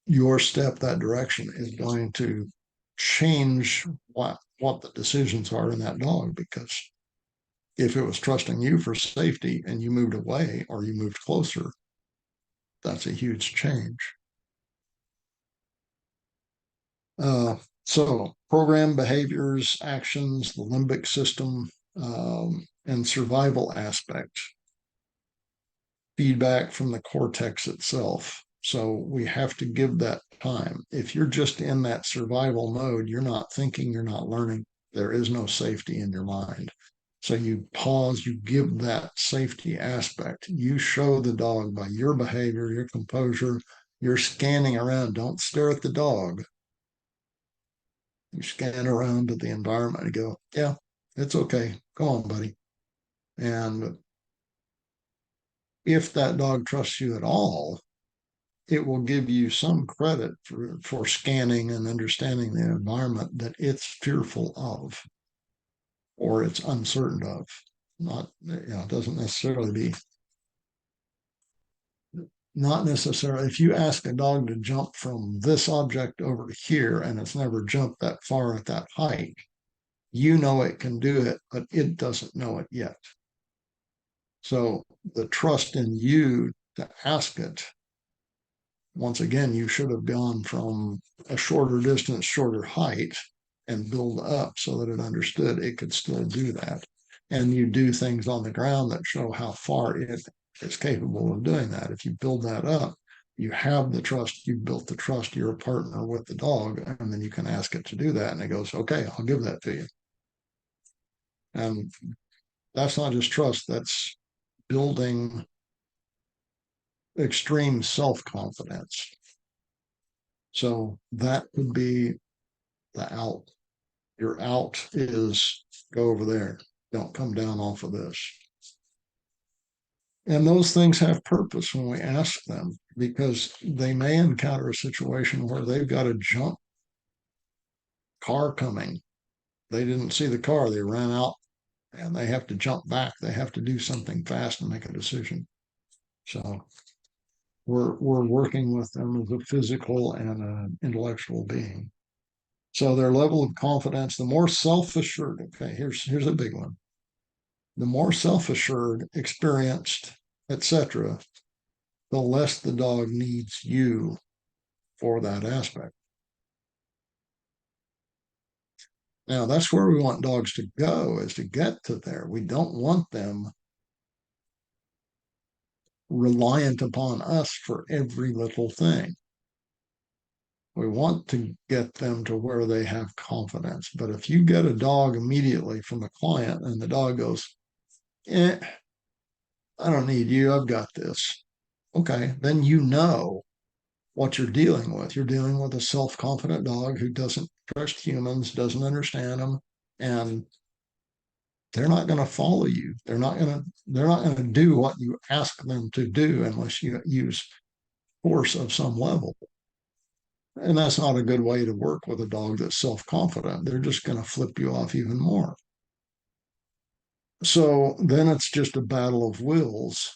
Your step that direction is going to change what the decisions are in that dog, because if it was trusting you for safety and you moved away or you moved closer, that's a huge change. So program behaviors, actions, the limbic system, and survival aspect. Feedback from the cortex itself. So we have to give that time. If you're just in that survival mode, you're not thinking, you're not learning. There is no safety in your mind. So you pause, you give that safety aspect. You show the dog by your behavior, your composure, you're scanning around. Don't stare at the dog. You scan around at the environment and go, yeah, it's okay. Go on, buddy. And if that dog trusts you at all, it will give you some credit for scanning and understanding the environment that it's fearful of or it's uncertain of. Not, it doesn't necessarily be. Not necessarily. If you ask a dog to jump from this object over to here and it's never jumped that far at that height, you know it can do it, but it doesn't know it yet. So the trust in you to ask it, once again, you should have gone from a shorter distance, shorter height, and build up so that it understood it could still do that. And you do things on the ground that show how far it is capable of doing that. If you build that up, you have the trust, you've built the trust, you're a partner with the dog, and then you can ask it to do that. And it goes, okay, I'll give that to you. And that's not just trust, that's building extreme self-confidence. So that would be the out. Your out is go over there. Don't come down off of this. And those things have purpose when we ask them, because they may encounter a situation where they've got to jump. Car coming. They didn't see the car. They ran out and they have to jump back. They have to do something fast and make a decision. So we're working with them as a physical and an intellectual being. So their level of confidence, the more self-assured, okay, here's a big one. The more self-assured, experienced, etc., the less the dog needs you for that aspect. Now, that's where we want dogs to go, is to get to there. We don't want them reliant upon us for every little thing. We want to get them to where they have confidence. But if you get a dog immediately from a client and the dog goes, I don't need you. I've got this. Okay, then you know what you're dealing with. You're dealing with a self-confident dog who doesn't trust humans, doesn't understand them, and they're not going to follow you. They're not going to do what you ask them to do unless you use force of some level. And that's not a good way to work with a dog that's self-confident. They're just going to flip you off even more. So then it's just a battle of wills.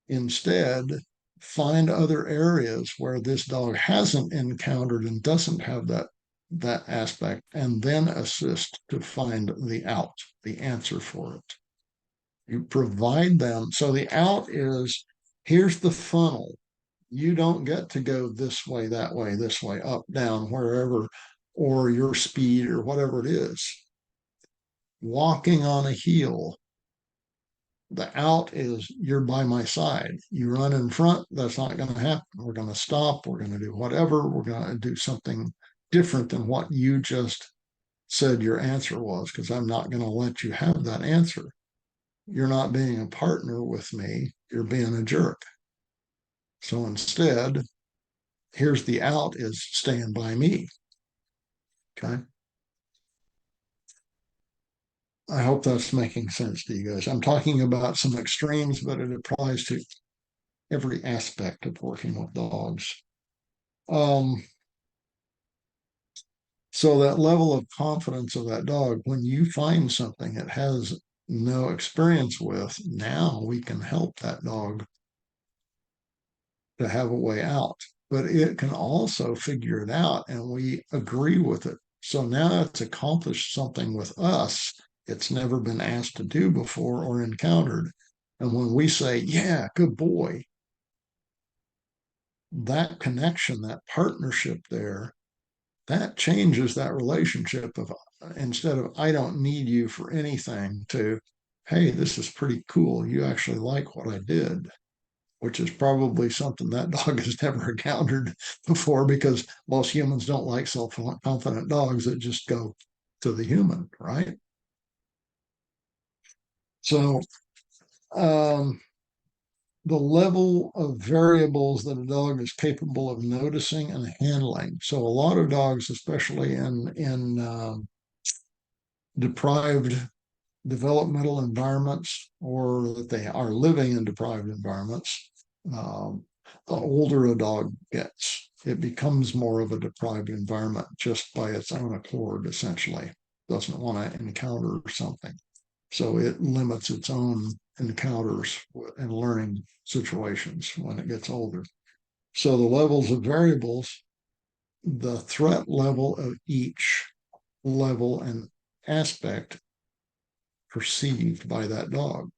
Instead, find other areas where this dog hasn't encountered and doesn't have that aspect, and then assist to find the out, the answer for it. You provide them. So the out is, here's the funnel. You don't get to go this way, that way, this way, up, down, wherever, or your speed or whatever it is. Walking on a heel. The out is, you're by my side. You run in front, that's not going to happen. We're going to stop. We're going to do whatever. We're going to do something different than what you just said your answer was, because I'm not going to let you have that answer. You're not being a partner with me. You're being a jerk. So instead, here's the out is stand by me. Okay. I hope that's making sense to you guys. I'm talking about some extremes, but it applies to every aspect of working with dogs. So that level of confidence of that dog, when you find something it has no experience with, now we can help that dog to have a way out. But it can also figure it out, and we agree with it. So now it's accomplished something with us it's never been asked to do before or encountered. And when we say, yeah, good boy, that connection, that partnership there, that changes that relationship of, instead of, I don't need you for anything, to, hey, this is pretty cool. You actually like what I did, which is probably something that dog has never encountered before, because most humans don't like self-confident dogs that just go to the human, right? So the level of variables that a dog is capable of noticing and handling. So a lot of dogs, especially in deprived developmental environments, or that they are living in deprived environments, the older a dog gets, it becomes more of a deprived environment just by its own accord, essentially. Doesn't want to encounter something. So it limits its own encounters and learning situations when it gets older. So the levels of variables, the threat level of each level and aspect perceived by that dog.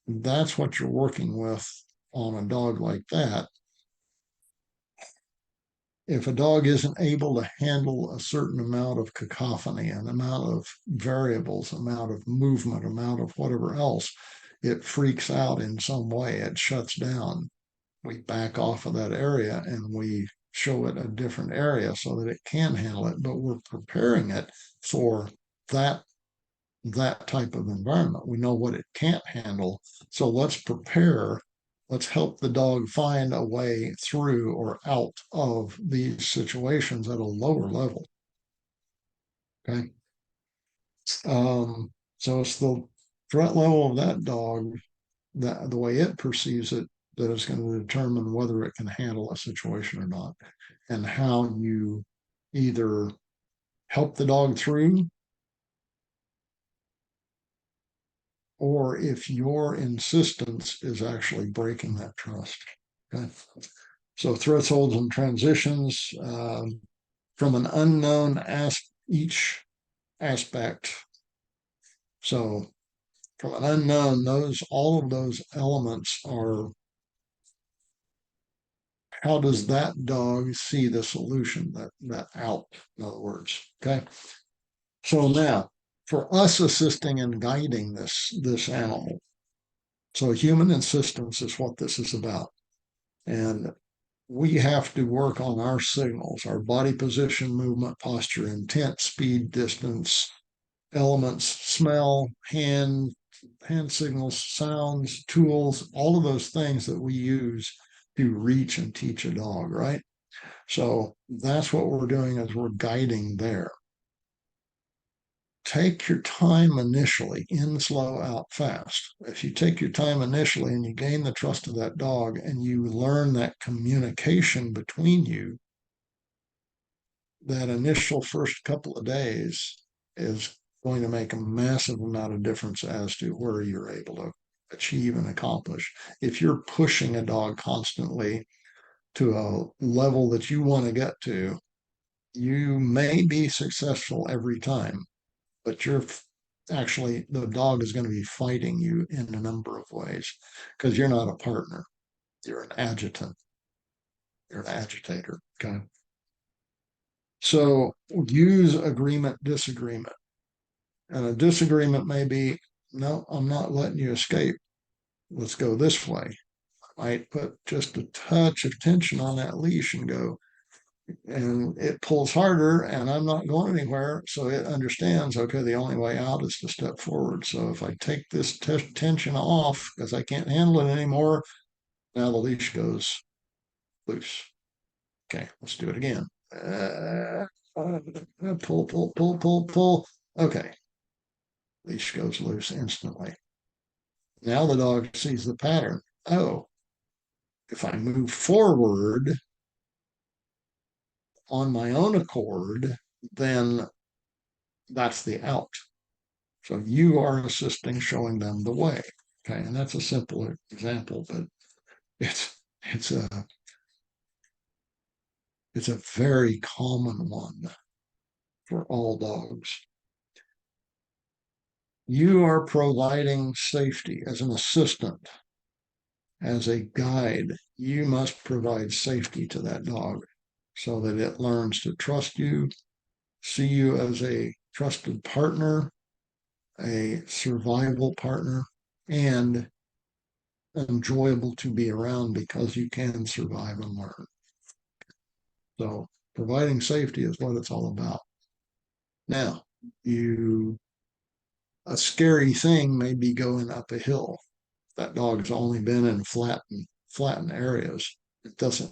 That's what you're working with on a dog like that. If a dog isn't able to handle a certain amount of cacophony, an amount of variables, amount of movement, amount of whatever else, it freaks out in some way. It shuts down. We back off of that area and we show it a different area so that it can handle it, but we're preparing it for that type of environment. We know what it can't handle. So let's prepare. Let's help the dog find a way through or out of these situations at a lower level. Okay. So it's the threat level of that dog, that the way it perceives it, that is going to determine whether it can handle a situation or not, and how you either help the dog through, or if your insistence is actually breaking that trust. Okay. So thresholds and transitions, from an unknown each aspect. So from an unknown, all of those elements are, how does that dog see the solution, that out, in other words. Okay. So now, for us assisting and guiding this animal, so human insistence is what this is about. And we have to work on our signals, our body position, movement, posture, intent, speed, distance, elements, smell, hand, hand signals, sounds, tools, all of those things that we use to reach and teach a dog, right? So that's what we're doing is we're guiding there. Take your time initially, in slow, out fast. If you take your time initially and you gain the trust of that dog and you learn that communication between you, that initial first couple of days is going to make a massive amount of difference as to where you're able to achieve and accomplish. If you're pushing a dog constantly to a level that you want to get to, you may be successful every time, but you're actually, the dog is going to be fighting you in a number of ways because you're not a partner. You're an adjutant. You're an agitator. Okay. So use agreement, disagreement. And a disagreement may be, no, I'm not letting you escape. Let's go this way. I might put just a touch of tension on that leash and go, and it pulls harder and I'm not going anywhere. So it understands, okay, the only way out is to step forward. So if I take this tension off because I can't handle it anymore, now the leash goes loose. Okay, let's do it again. Pull, pull, pull, pull, pull. Okay, leash goes loose instantly. Now the dog sees the pattern. Oh, if I move forward on my own accord, then that's the out. So you are assisting, showing them the way. Okay, and that's a simple example, but it's a very common one for all dogs. You are providing safety as an assistant, as a guide. You must provide safety to that dog so that it learns to trust you, see you as a trusted partner, a survival partner, and enjoyable to be around because you can survive and learn. So providing safety is what it's all about. Now, a scary thing may be going up a hill. That dog's only been in flattened areas. It doesn't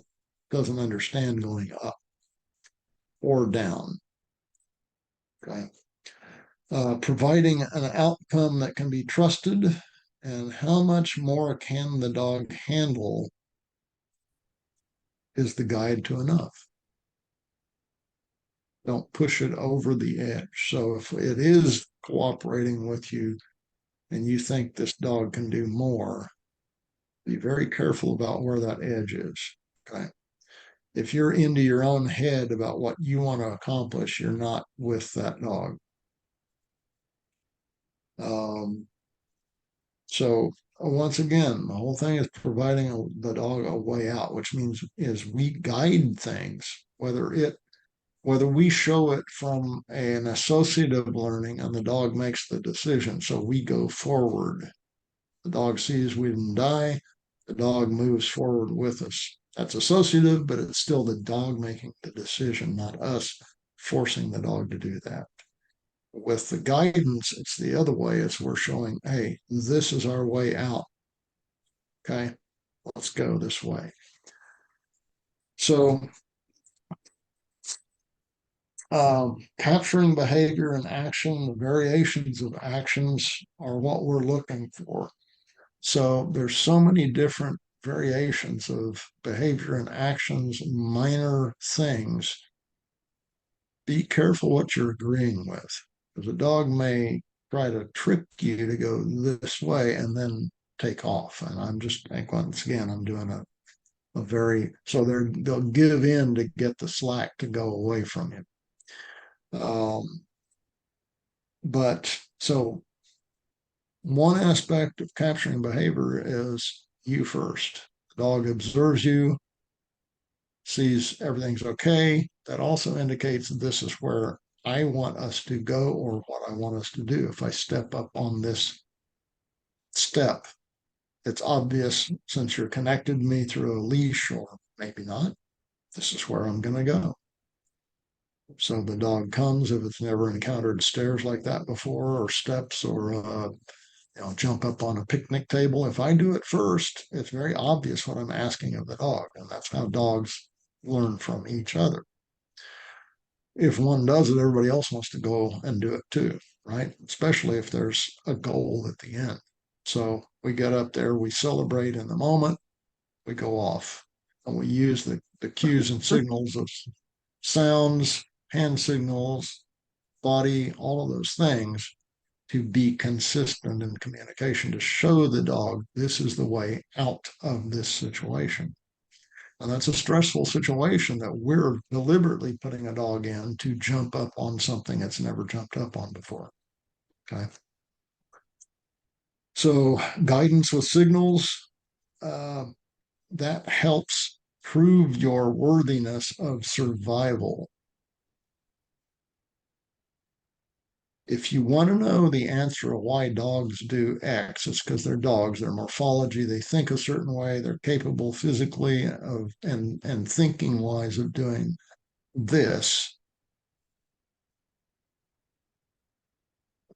understand going up or down. Okay. Providing an outcome that can be trusted, and how much more can the dog handle is the guide to enough. Don't push it over the edge. So if it is cooperating with you and you think this dog can do more, be very careful about where that edge is. Okay. If you're into your own head about what you want to accomplish, you're not with that dog. So once again, the whole thing is providing the dog a way out, which means is we guide things, whether we show it from an associative learning and the dog makes the decision. So we go forward. The dog sees we didn't die. The dog moves forward with us. That's associative, but it's still the dog making the decision, not us forcing the dog to do that. With the guidance, it's the other way. It's we're showing, hey, this is our way out. Okay, let's go this way. So capturing behavior and action, the variations of actions are what we're looking for. So there's so many different variations of behavior and actions, minor things. Be careful what you're agreeing with, because a dog may try to trick you to go this way and then take off. And once again, I'm doing a very, so they'll give in to get the slack to go away from you. But so one aspect of capturing behavior is you first. The dog observes you, sees everything's okay. That also indicates that this is where I want us to go or what I want us to do. If I step up on this step, it's obvious since you're connected to me through a leash, or maybe not, this is where I'm going to go. So the dog comes, if it's never encountered stairs like that before, or steps, or jump up on a picnic table. If I do it first, it's very obvious what I'm asking of the dog. And that's how dogs learn from each other. If one does it, everybody else wants to go and do it too, right? Especially if there's a goal at the end. So we get up there, we celebrate in the moment, we go off, and we use the cues and signals of sounds, hand signals, body, all of those things to be consistent in communication, to show the dog this is the way out of this situation. And that's a stressful situation that we're deliberately putting a dog in to jump up on something it's never jumped up on before. Okay. So guidance with signals, that helps prove your worthiness of survival. If you want to know the answer of why dogs do X, it's because they're dogs, their morphology, they think a certain way, they're capable physically of and thinking wise of doing this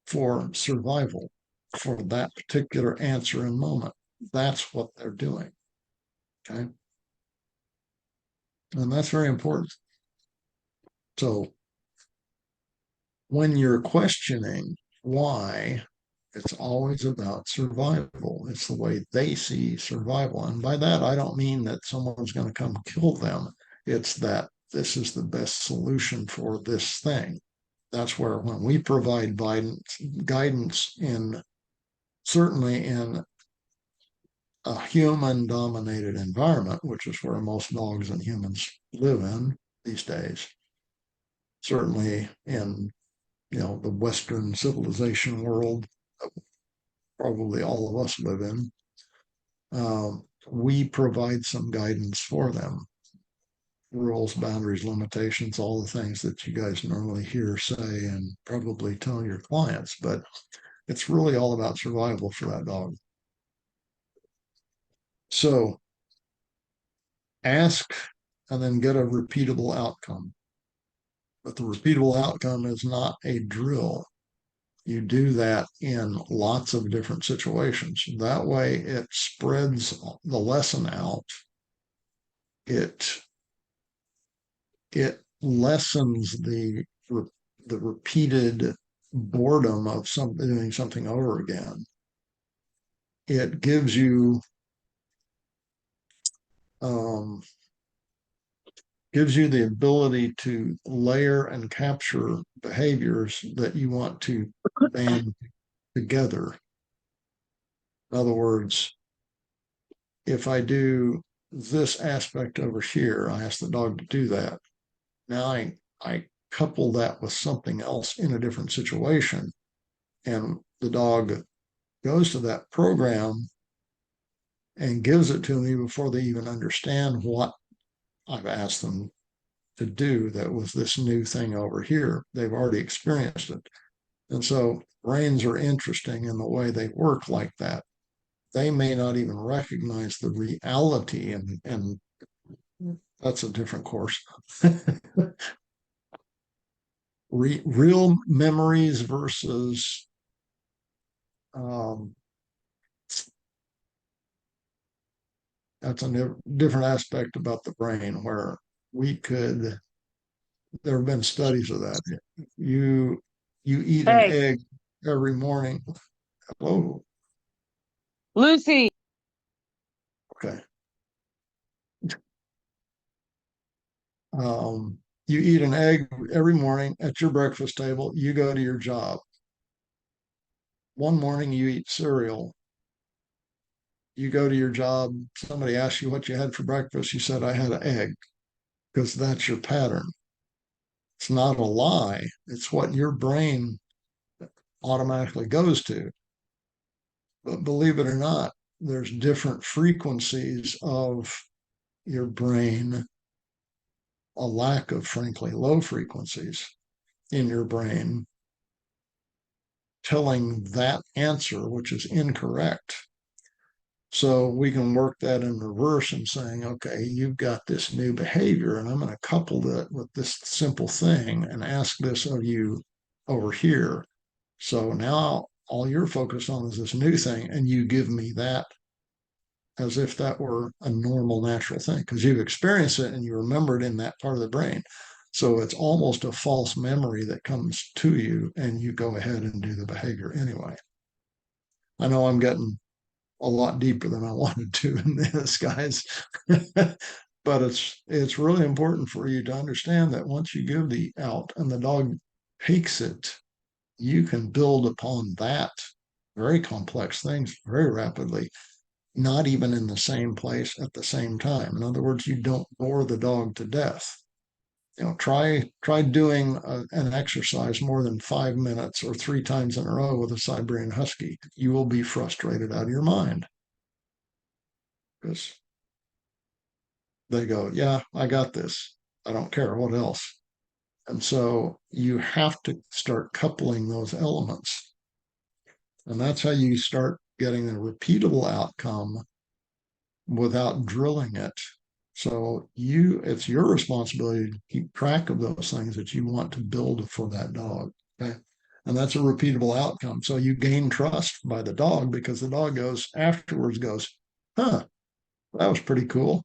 for survival, for that particular answer and moment. That's what they're doing. Okay. And that's very important. So when you're questioning why, it's always about survival. It's the way they see survival. And by that, I don't mean that someone's going to come kill them. It's that this is the best solution for this thing. That's where when we provide guidance in, certainly in a human dominated environment, which is where most dogs and humans live in these days, certainly in the Western civilization world, probably all of us live in, we provide some guidance for them. Rules, boundaries, limitations, all the things that you guys normally hear, say, and probably tell your clients, but it's really all about survival for that dog. So ask and then get a repeatable outcome. But the repeatable outcome is not a drill. You do that in lots of different situations. That way it spreads the lesson out. It lessens the repeated boredom of doing something over again. It gives you the ability to layer and capture behaviors that you want to band together. In other words, if I do this aspect over here, I ask the dog to do that. Now I couple that with something else in a different situation, and the dog goes to that program and gives it to me before they even understand what I've asked them to do. That was this new thing over here. They've already experienced it. And so brains are interesting in the way they work like that. They may not even recognize the reality, and that's a different course. Real memories versus that's a different aspect about the brain, where there have been studies of that. You eat an egg every morning. Hello. Lucy. Okay. You eat an egg every morning at your breakfast table. You go to your job. One morning you eat cereal. You go to your job. Somebody asks you what you had for breakfast. You said, I had an egg, because that's your pattern. It's not a lie. It's what your brain automatically goes to. But believe it or not, there's different frequencies of your brain, a lack of, frankly, low frequencies in your brain telling that answer, which is incorrect. So we can work that in reverse and saying, okay, you've got this new behavior, and I'm going to couple that with this simple thing and ask this of you over here. So now all you're focused on is this new thing, and you give me that as if that were a normal, natural thing, because you've experienced it and you remember it in that part of the brain. So it's almost a false memory that comes to you, and you go ahead and do the behavior anyway. I know I'm getting a lot deeper than I wanted to in this, guys. But it's really important for you to understand that once you give the out and the dog takes it, you can build upon that very complex things very rapidly, not even in the same place at the same time. In other words, you don't bore the dog to death. Try doing an exercise more than 5 minutes or 3 times in a row with a Siberian Husky. You will be frustrated out of your mind, because they go, yeah, I got this. I don't care what else. And so you have to start coupling those elements. And that's how you start getting a repeatable outcome without drilling it. So it's your responsibility to keep track of those things that you want to build for that dog. Okay. And that's a repeatable outcome. So you gain trust by the dog, because the dog afterwards goes, huh, that was pretty cool.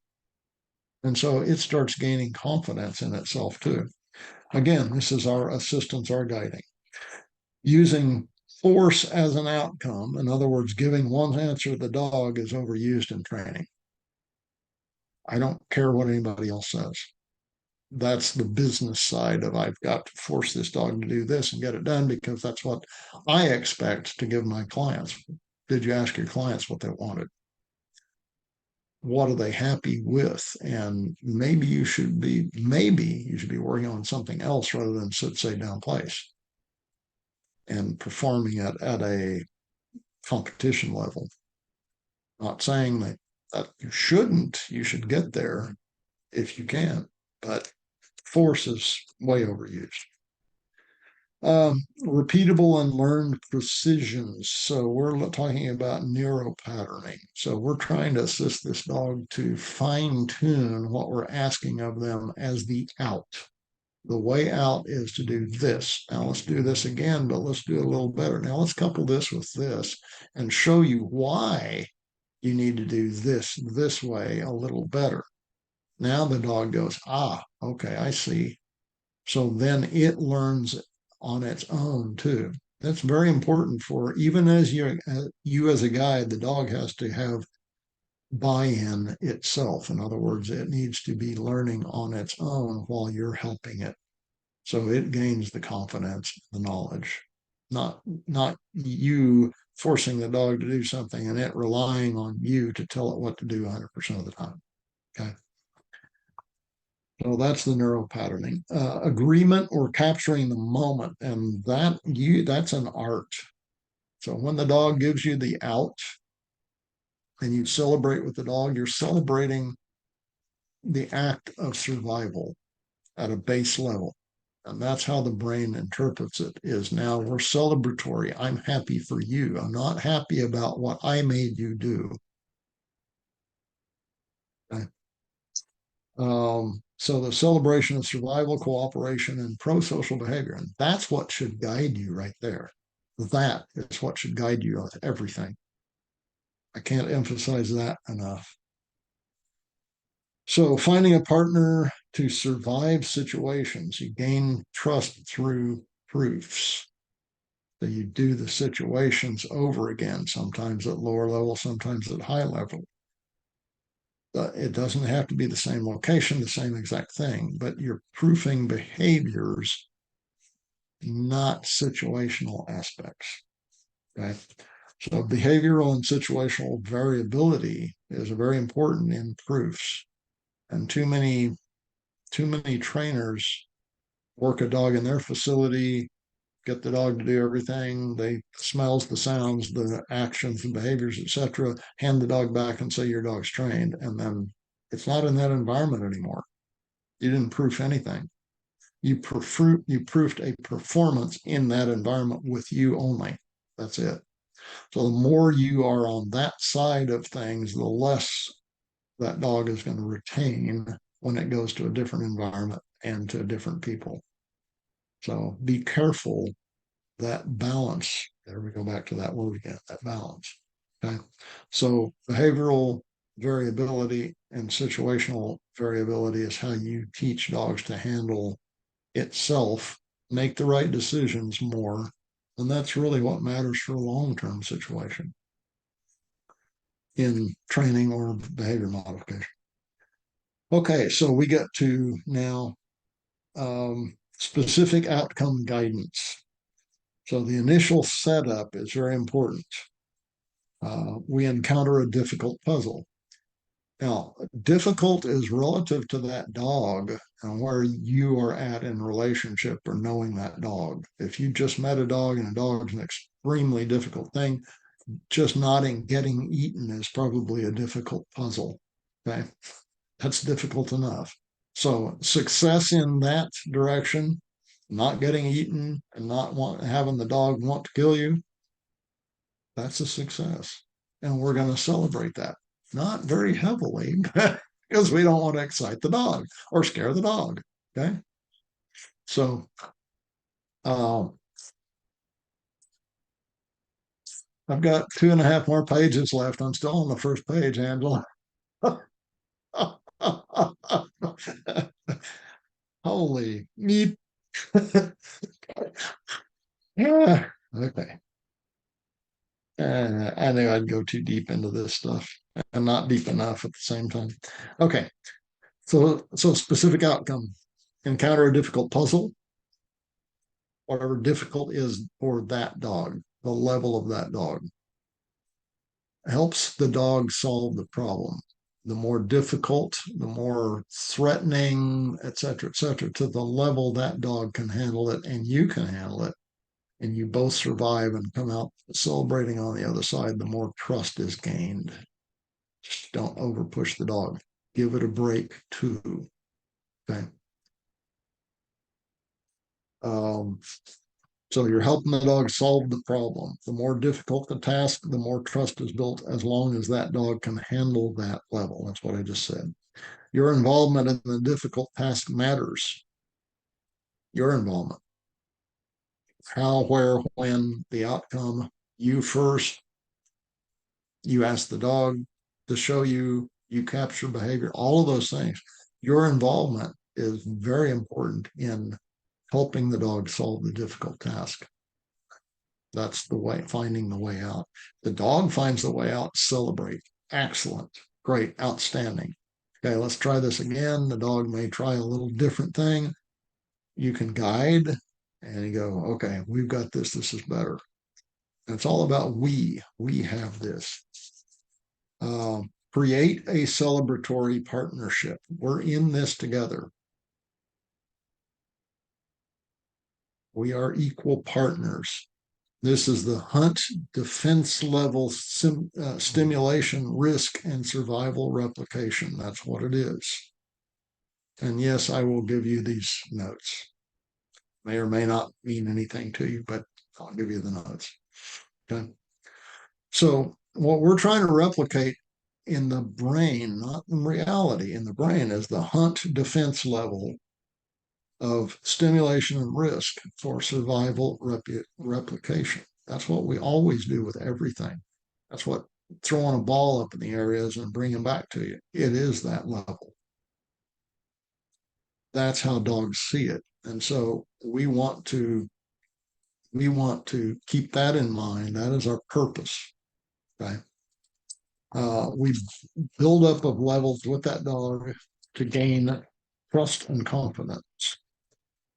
And so it starts gaining confidence in itself too. Again, this is our assistance, our guiding. Using force as an outcome, in other words, giving one answer to the dog, is overused in training. I don't care what anybody else says. That's the business side of, I've got to force this dog to do this and get it done, because that's what I expect to give my clients. Did you ask your clients what they wanted? What are they happy with? And maybe you should be working on something else rather than stay down place and performing it at a competition level. Not saying that you shouldn't, you should get there if you can, but force is way overused. Repeatable and learned precisions. So we're talking about neuropatterning. So we're trying to assist this dog to fine tune what we're asking of them as the out. The way out is to do this. Now let's do this again, but let's do it a little better. Now let's couple this with this and show you why you need to do this way a little better. Now the dog goes, okay, I see. So then it learns on its own too. That's very important, for even as you as a guide, the dog has to have buy-in itself. In other words, it needs to be learning on its own while you're helping it. So it gains the confidence, the knowledge, not you forcing the dog to do something and it relying on you to tell it what to do 100% of the time. Okay. So that's the neuropatterning. Agreement, or capturing the moment, and that's an art. So when the dog gives you the out and you celebrate with the dog, you're celebrating the act of survival at a base level. And that's how the brain interprets it, is now we're celebratory. I'm happy for you. I'm not happy about what I made you do. Okay. So the celebration of survival, cooperation, and pro-social behavior. And that's what should guide you right there. That is what should guide you with everything. I can't emphasize that enough. So finding a partner to survive situations, you gain trust through proofs. So you do the situations over again, sometimes at lower level, sometimes at high level. It doesn't have to be the same location, the same exact thing, but you're proofing behaviors, not situational aspects. Okay. So behavioral and situational variability is very important in proofs. And too many trainers work a dog in their facility, get the dog to do everything, the smells, the sounds, the actions, the behaviors, etc., hand the dog back and say your dog's trained, and then it's not in that environment anymore. You didn't proof anything. You proofed a performance in that environment with you only. That's it. So the more you are on that side of things, the less that dog is going to retain when it goes to a different environment and to different people. So be careful that balance There we go back to that word again, that balance. Okay. So behavioral variability and situational variability is how you teach dogs to handle itself, make the right decisions more. And that's really what matters for a long-term situation in training or behavior modification. Okay, so we get to now specific outcome guidance. So the initial setup is very important. We encounter a difficult puzzle. Now, difficult is relative to that dog and where you are at in relationship or knowing that dog. If you just met a dog and a dog's an extremely difficult thing, just not getting eaten is probably a difficult puzzle. Okay, that's difficult enough. So success in that direction, not getting eaten and not having the dog want to kill you, that's a success. And we're going to celebrate that. Not very heavily because we don't want to excite the dog or scare the dog. Okay. So, I've got 2.5 more pages left. I'm still on the first page, Angela. Holy meat. Yeah. Okay. I knew I'd go too deep into this stuff and not deep enough at the same time. Okay. So specific outcome. Encounter a difficult puzzle. Whatever difficult is for that dog, the level of that dog. Helps the dog solve the problem. The more difficult, the more threatening, et cetera, to the level that dog can handle it and you can handle it, and you both survive and come out celebrating on the other side, the more trust is gained. Just don't over push the dog. Give it a break too. Okay. So you're helping the dog solve the problem. The more difficult the task, the more trust is built as long as that dog can handle that level. That's what I just said. Your involvement in the difficult task matters. Your involvement. How, where, when, the outcome. You first. You ask the dog to show you, you capture behavior, all of those things. Your involvement is very important in helping the dog solve the difficult task. That's the way, finding the way out. The dog finds the way out, celebrate. Excellent, great, outstanding. Okay, let's try this again. The dog may try a little different thing. You can guide and you go, okay, we've got this. This is better. It's all about we. We have this. Create a celebratory partnership. We're in this together. We are equal partners. This is the hunt defense level stimulation, risk, and survival replication. That's what it is. And yes, I will give you these notes. May or may not mean anything to you, but I'll give you the notes. Okay. So what we're trying to replicate in the brain, not in reality, in the brain is the hunt defense level of stimulation and risk for survival replication. That's what we always do with everything. That's what throwing a ball up in the air is and bringing back to you. It is that level. That's how dogs see it. And so we want to keep that in mind. That is our purpose. Okay. We build up of levels with that dog to gain trust and confidence.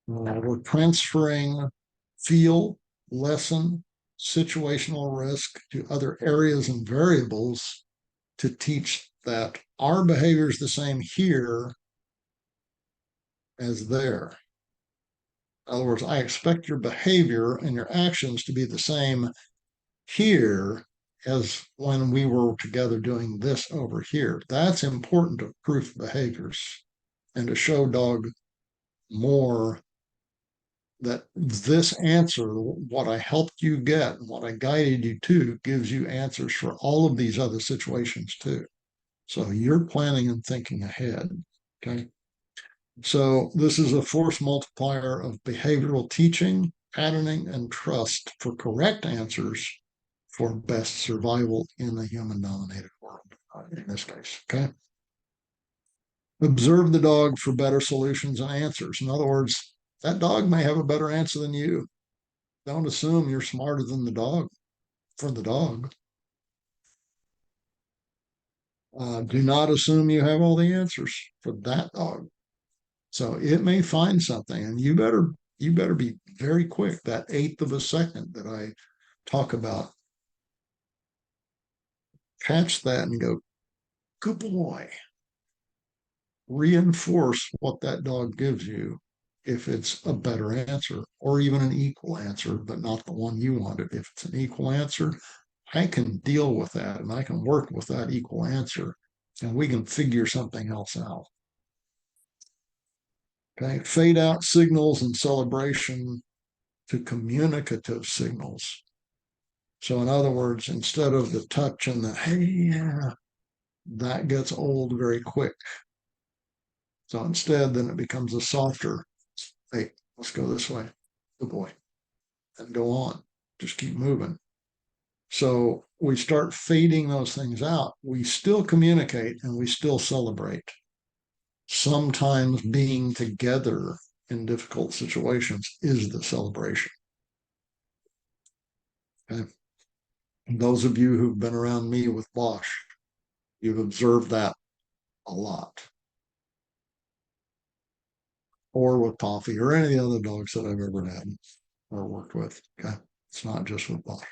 We're transferring feel, lesson, situational risk to other areas and variables to teach that our behavior is the same here as there. In other words, I expect your behavior and your actions to be the same here as when we were together doing this over here. That's important to proof behaviors and to show dog more that this answer, what I helped you get and what I guided you to, gives you answers for all of these other situations too. So you're planning and thinking ahead. Okay. So this is a force multiplier of behavioral teaching patterning, and trust for correct answers for best survival in a human-dominated world, in this case, okay? Observe the dog for better solutions and answers. In other words, that dog may have a better answer than you. Don't assume you're smarter than the dog for the dog. Do not assume you have all the answers for that dog. So it may find something, and you better be very quick. That eighth of a second that I talk about, catch that and go, good boy. Reinforce what that dog gives you if it's a better answer, or even an equal answer, but not the one you wanted. If it's an equal answer, I can deal with that, and I can work with that equal answer, and we can figure something else out. Okay, fade out signals and celebration to communicative signals. So in other words, instead of the touch and the, hey, yeah, that gets old very quick. So instead, then it becomes a softer, hey, let's go this way, good boy, and go on, just keep moving. So we start fading those things out. We still communicate and we still celebrate. Sometimes being together in difficult situations is the celebration. Okay. And those of you who've been around me with Bosch, you've observed that a lot. Or with Toffee or any of the other dogs that I've ever had or worked with. Okay. It's not just with Bosch.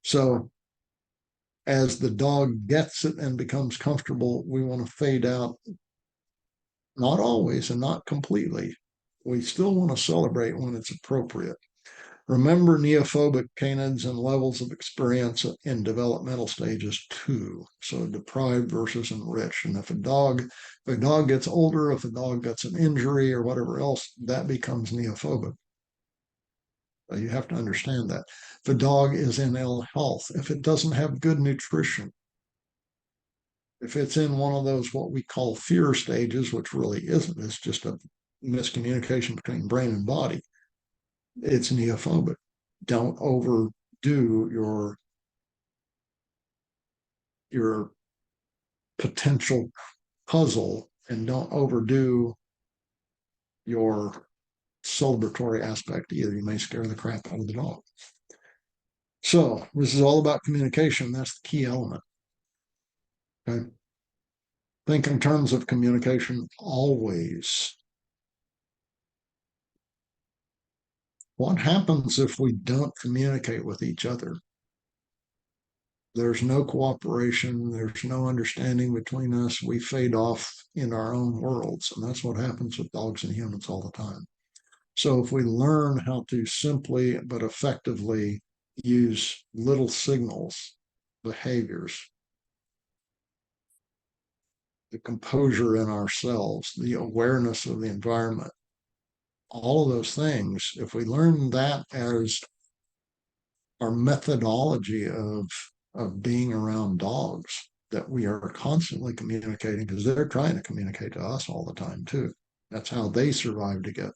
So as the dog gets it and becomes comfortable, we want to fade out. Not always and not completely. We still want to celebrate when it's appropriate. Remember neophobic canids and levels of experience in developmental stages too. So deprived versus enriched. And if a dog gets older, if a dog gets an injury or whatever else, that becomes neophobic. So you have to understand that. If a dog is in ill health, if it doesn't have good nutrition, if it's in one of those what we call fear stages, which really isn't, it's just a miscommunication between brain and body, it's neophobic. Don't overdo your potential puzzle, and don't overdo your celebratory aspect either. You may scare the crap out of the dog. So this is all about communication. That's the key element. Okay. Think in terms of communication always. What happens if we don't communicate with each other? There's no cooperation. There's no understanding between us. We fade off in our own worlds. And that's what happens with dogs and humans all the time. So if we learn how to simply but effectively use little signals, behaviors, the composure in ourselves, the awareness of the environment, all of those things, if we learn that as our methodology of being around dogs, that we are constantly communicating, because they're trying to communicate to us all the time too. That's how they survive together.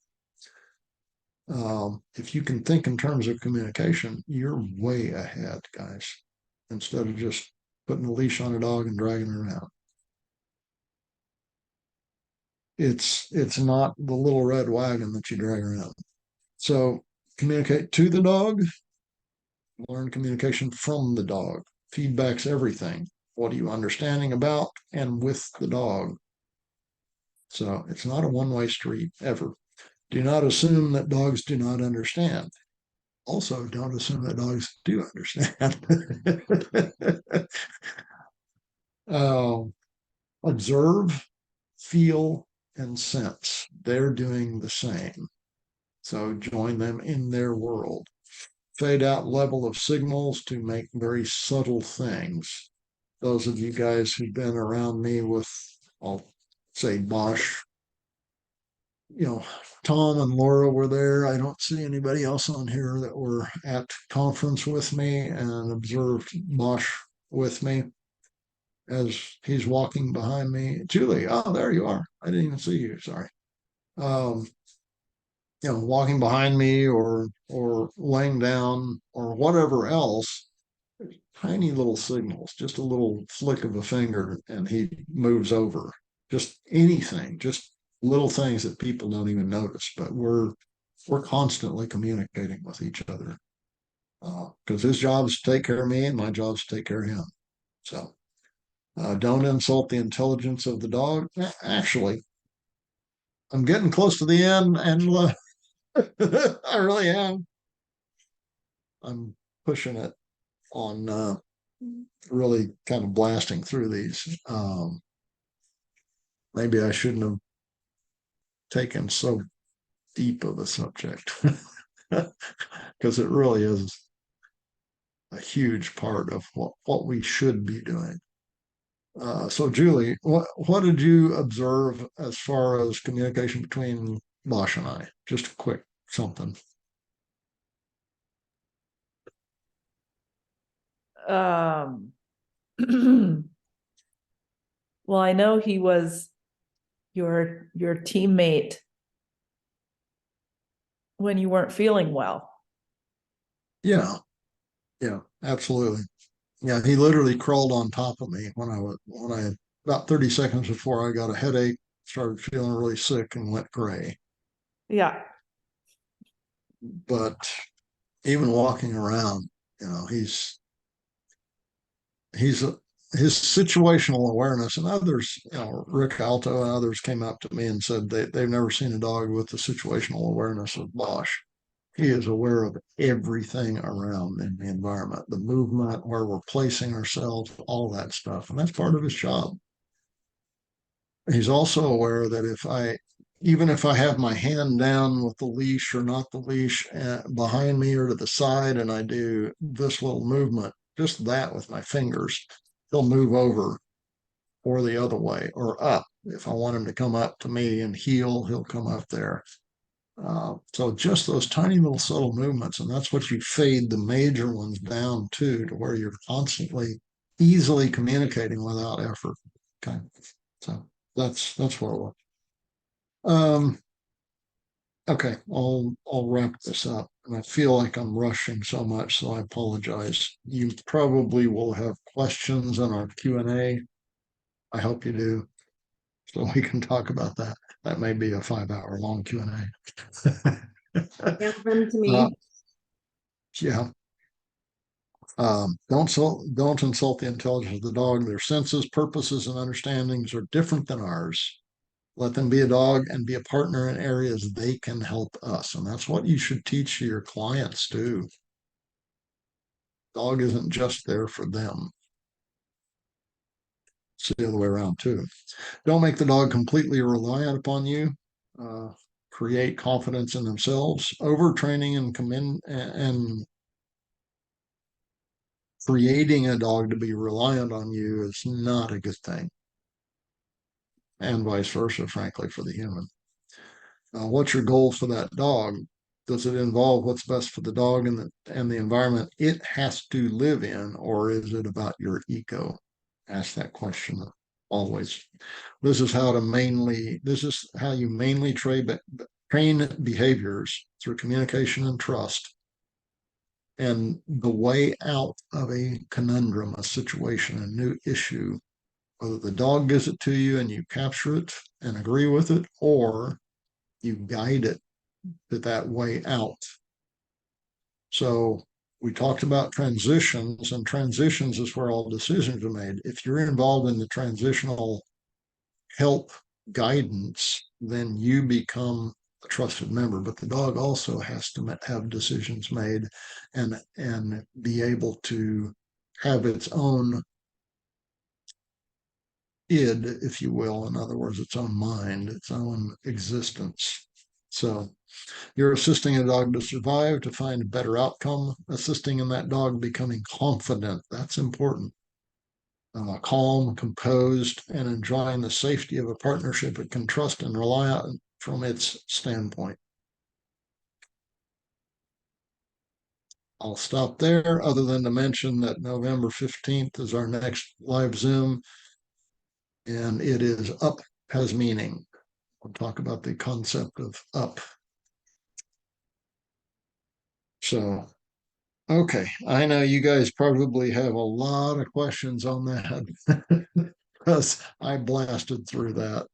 If you can think in terms of communication, you're way ahead, guys, instead of just putting a leash on a dog and dragging it around. It's not the little red wagon that you drag around. So communicate to the dog, learn communication from the dog. Feedback's everything. What are you understanding about and with the dog? So it's not a one-way street ever. Do not assume that dogs do not understand. Also, don't assume that dogs do understand. Observe, feel, and sense. They're doing the same. So join them in their world. Fade out level of signals to make very subtle things. Those of you guys who've been around me with, I'll say Bosch, Tom and Laura were there. I don't see anybody else on here that were at conference with me and observed Bosch with me as he's walking behind me. Julie, oh, there you are. I didn't even see you. Sorry. walking behind me or laying down or whatever else, tiny little signals, just a little flick of a finger and he moves over. Just anything, just little things that people don't even notice, but we're constantly communicating with each other. Because his job is to take care of me and my job is to take care of him. So don't insult the intelligence of the dog. Actually, I'm getting close to the end, and I really am. I'm pushing it on really kind of blasting through these. Maybe I shouldn't have taken so deep of a subject because it really is a huge part of what we should be doing. So Julie, what did you observe as far as communication between Bosch and I? Just a quick something. Um, well, I know he was your teammate when you weren't feeling well. Yeah, absolutely. Yeah, he literally crawled on top of me when I about 30 seconds before I got a headache, started feeling really sick and went gray. Yeah. But even walking around, he's his situational awareness, and others, Rick Alto and others came up to me and said they've never seen a dog with the situational awareness of Bosch. He is aware of everything around in the environment, the movement, where we're placing ourselves, all that stuff. And that's part of his job. He's also aware that even if I have my hand down with the leash or not the leash behind me or to the side, and I do this little movement, just that with my fingers, he'll move over or the other way or up. If I want him to come up to me and heel, he'll come up there. So just those tiny little subtle movements, and that's what you fade the major ones down to where you're constantly easily communicating without effort. Okay. So that's what it was. Okay, I'll wrap this up. And I feel like I'm rushing so much, so I apologize. You probably will have questions in our Q&A. I hope you do, so we can talk about that. That may be a 5-hour long Q&A. Them to me. Yeah. Don't insult the intelligence of the dog. Their senses, purposes, and understandings are different than ours. Let them be a dog and be a partner in areas they can help us. And that's what you should teach your clients too. Dog isn't just there for them. It's the other way around too. Don't make the dog completely reliant upon you. Create confidence in themselves. Overtraining and creating a dog to be reliant on you is not a good thing. And vice versa, frankly, for the human. What's your goal for that dog? Does it involve what's best for the dog and the environment it has to live in, or is it about your ego? Ask that question always. This is how you mainly train behaviors through communication and trust. And the way out of a conundrum, a situation, a new issue, whether the dog gives it to you and you capture it and agree with it, or you guide it to that way out. So we talked about transitions, and transitions is where all decisions are made. If you're involved in the transitional help guidance, then you become a trusted member. But the dog also has to have decisions made and be able to have its own id, if you will. In other words, its own mind, its own existence. So you're assisting a dog to survive, to find a better outcome, assisting in that dog becoming confident. That's important. Calm, composed, and enjoying the safety of a partnership it can trust and rely on from its standpoint. I'll stop there, other than to mention that November 15th is our next live Zoom, and it is Up Has Meaning. We'll talk about the concept of up. So, okay, I know you guys probably have a lot of questions on that because I blasted through that.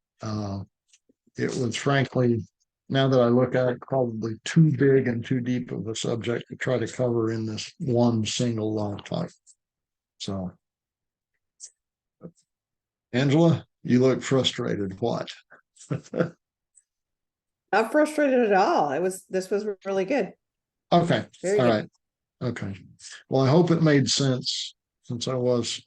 It was frankly, now that I look at it, probably too big and too deep of a subject to try to cover in this one single long time. So, Angela, you look frustrated. What? Not frustrated at all. This was really good. Okay, Very all good. right. Okay. Well, I hope it made sense since I was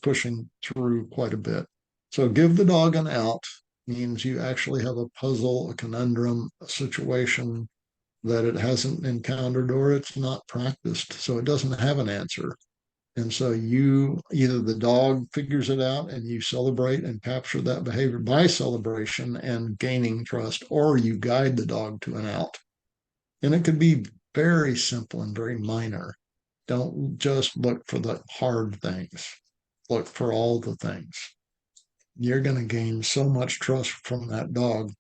pushing through quite a bit. So give the dog an out means you actually have a puzzle, a conundrum, a situation that it hasn't encountered or it's not practiced. So it doesn't have an answer. And so you either the dog figures it out and you celebrate and capture that behavior by celebration and gaining trust, or you guide the dog to an out. And it could be very simple and very minor. Don't just look for the hard things. Look for all the things. You're going to gain so much trust from that dog.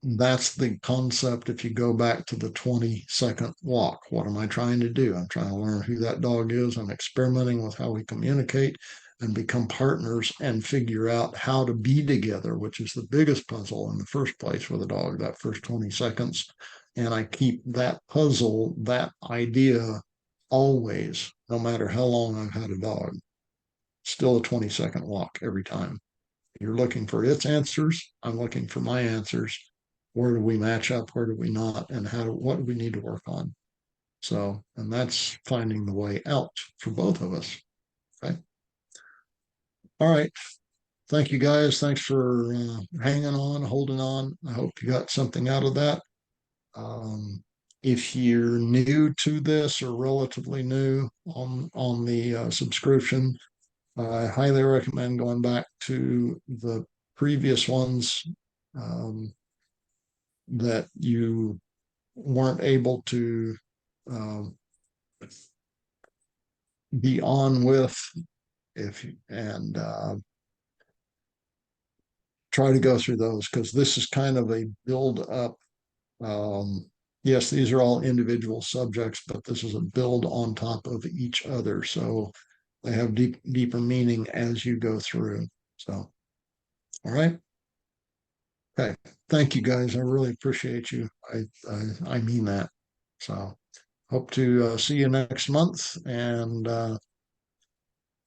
That's the concept. If you go back to the 20-second walk, what am I trying to do? I'm trying to learn who that dog is. I'm experimenting with how we communicate and become partners and figure out how to be together, which is the biggest puzzle in the first place with a dog, that first 20 seconds. And I keep that puzzle, that idea always, no matter how long I've had a dog, still a 20-second walk every time. You're looking for its answers. I'm looking for my answers. Where do we match up? Where do we not? And what do we need to work on? So, and that's finding the way out for both of us. Okay. All right. Thank you guys. Thanks for hanging on, holding on. I hope you got something out of that. If you're new to this or relatively new on the subscription, I highly recommend going back to the previous ones that you weren't able to be on with and try to go through those, because this is kind of a build up. Yes, these are all individual subjects, but this is a build on top of each other. So they have deeper meaning as you go through. So, all right. Okay. Thank you guys. I really appreciate you. I mean that. So hope to see you next month, and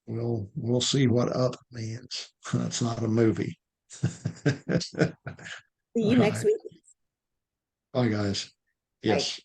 we'll see what up means. It's not a movie. See you All next right. week. Bye, guys. Bye. Yes.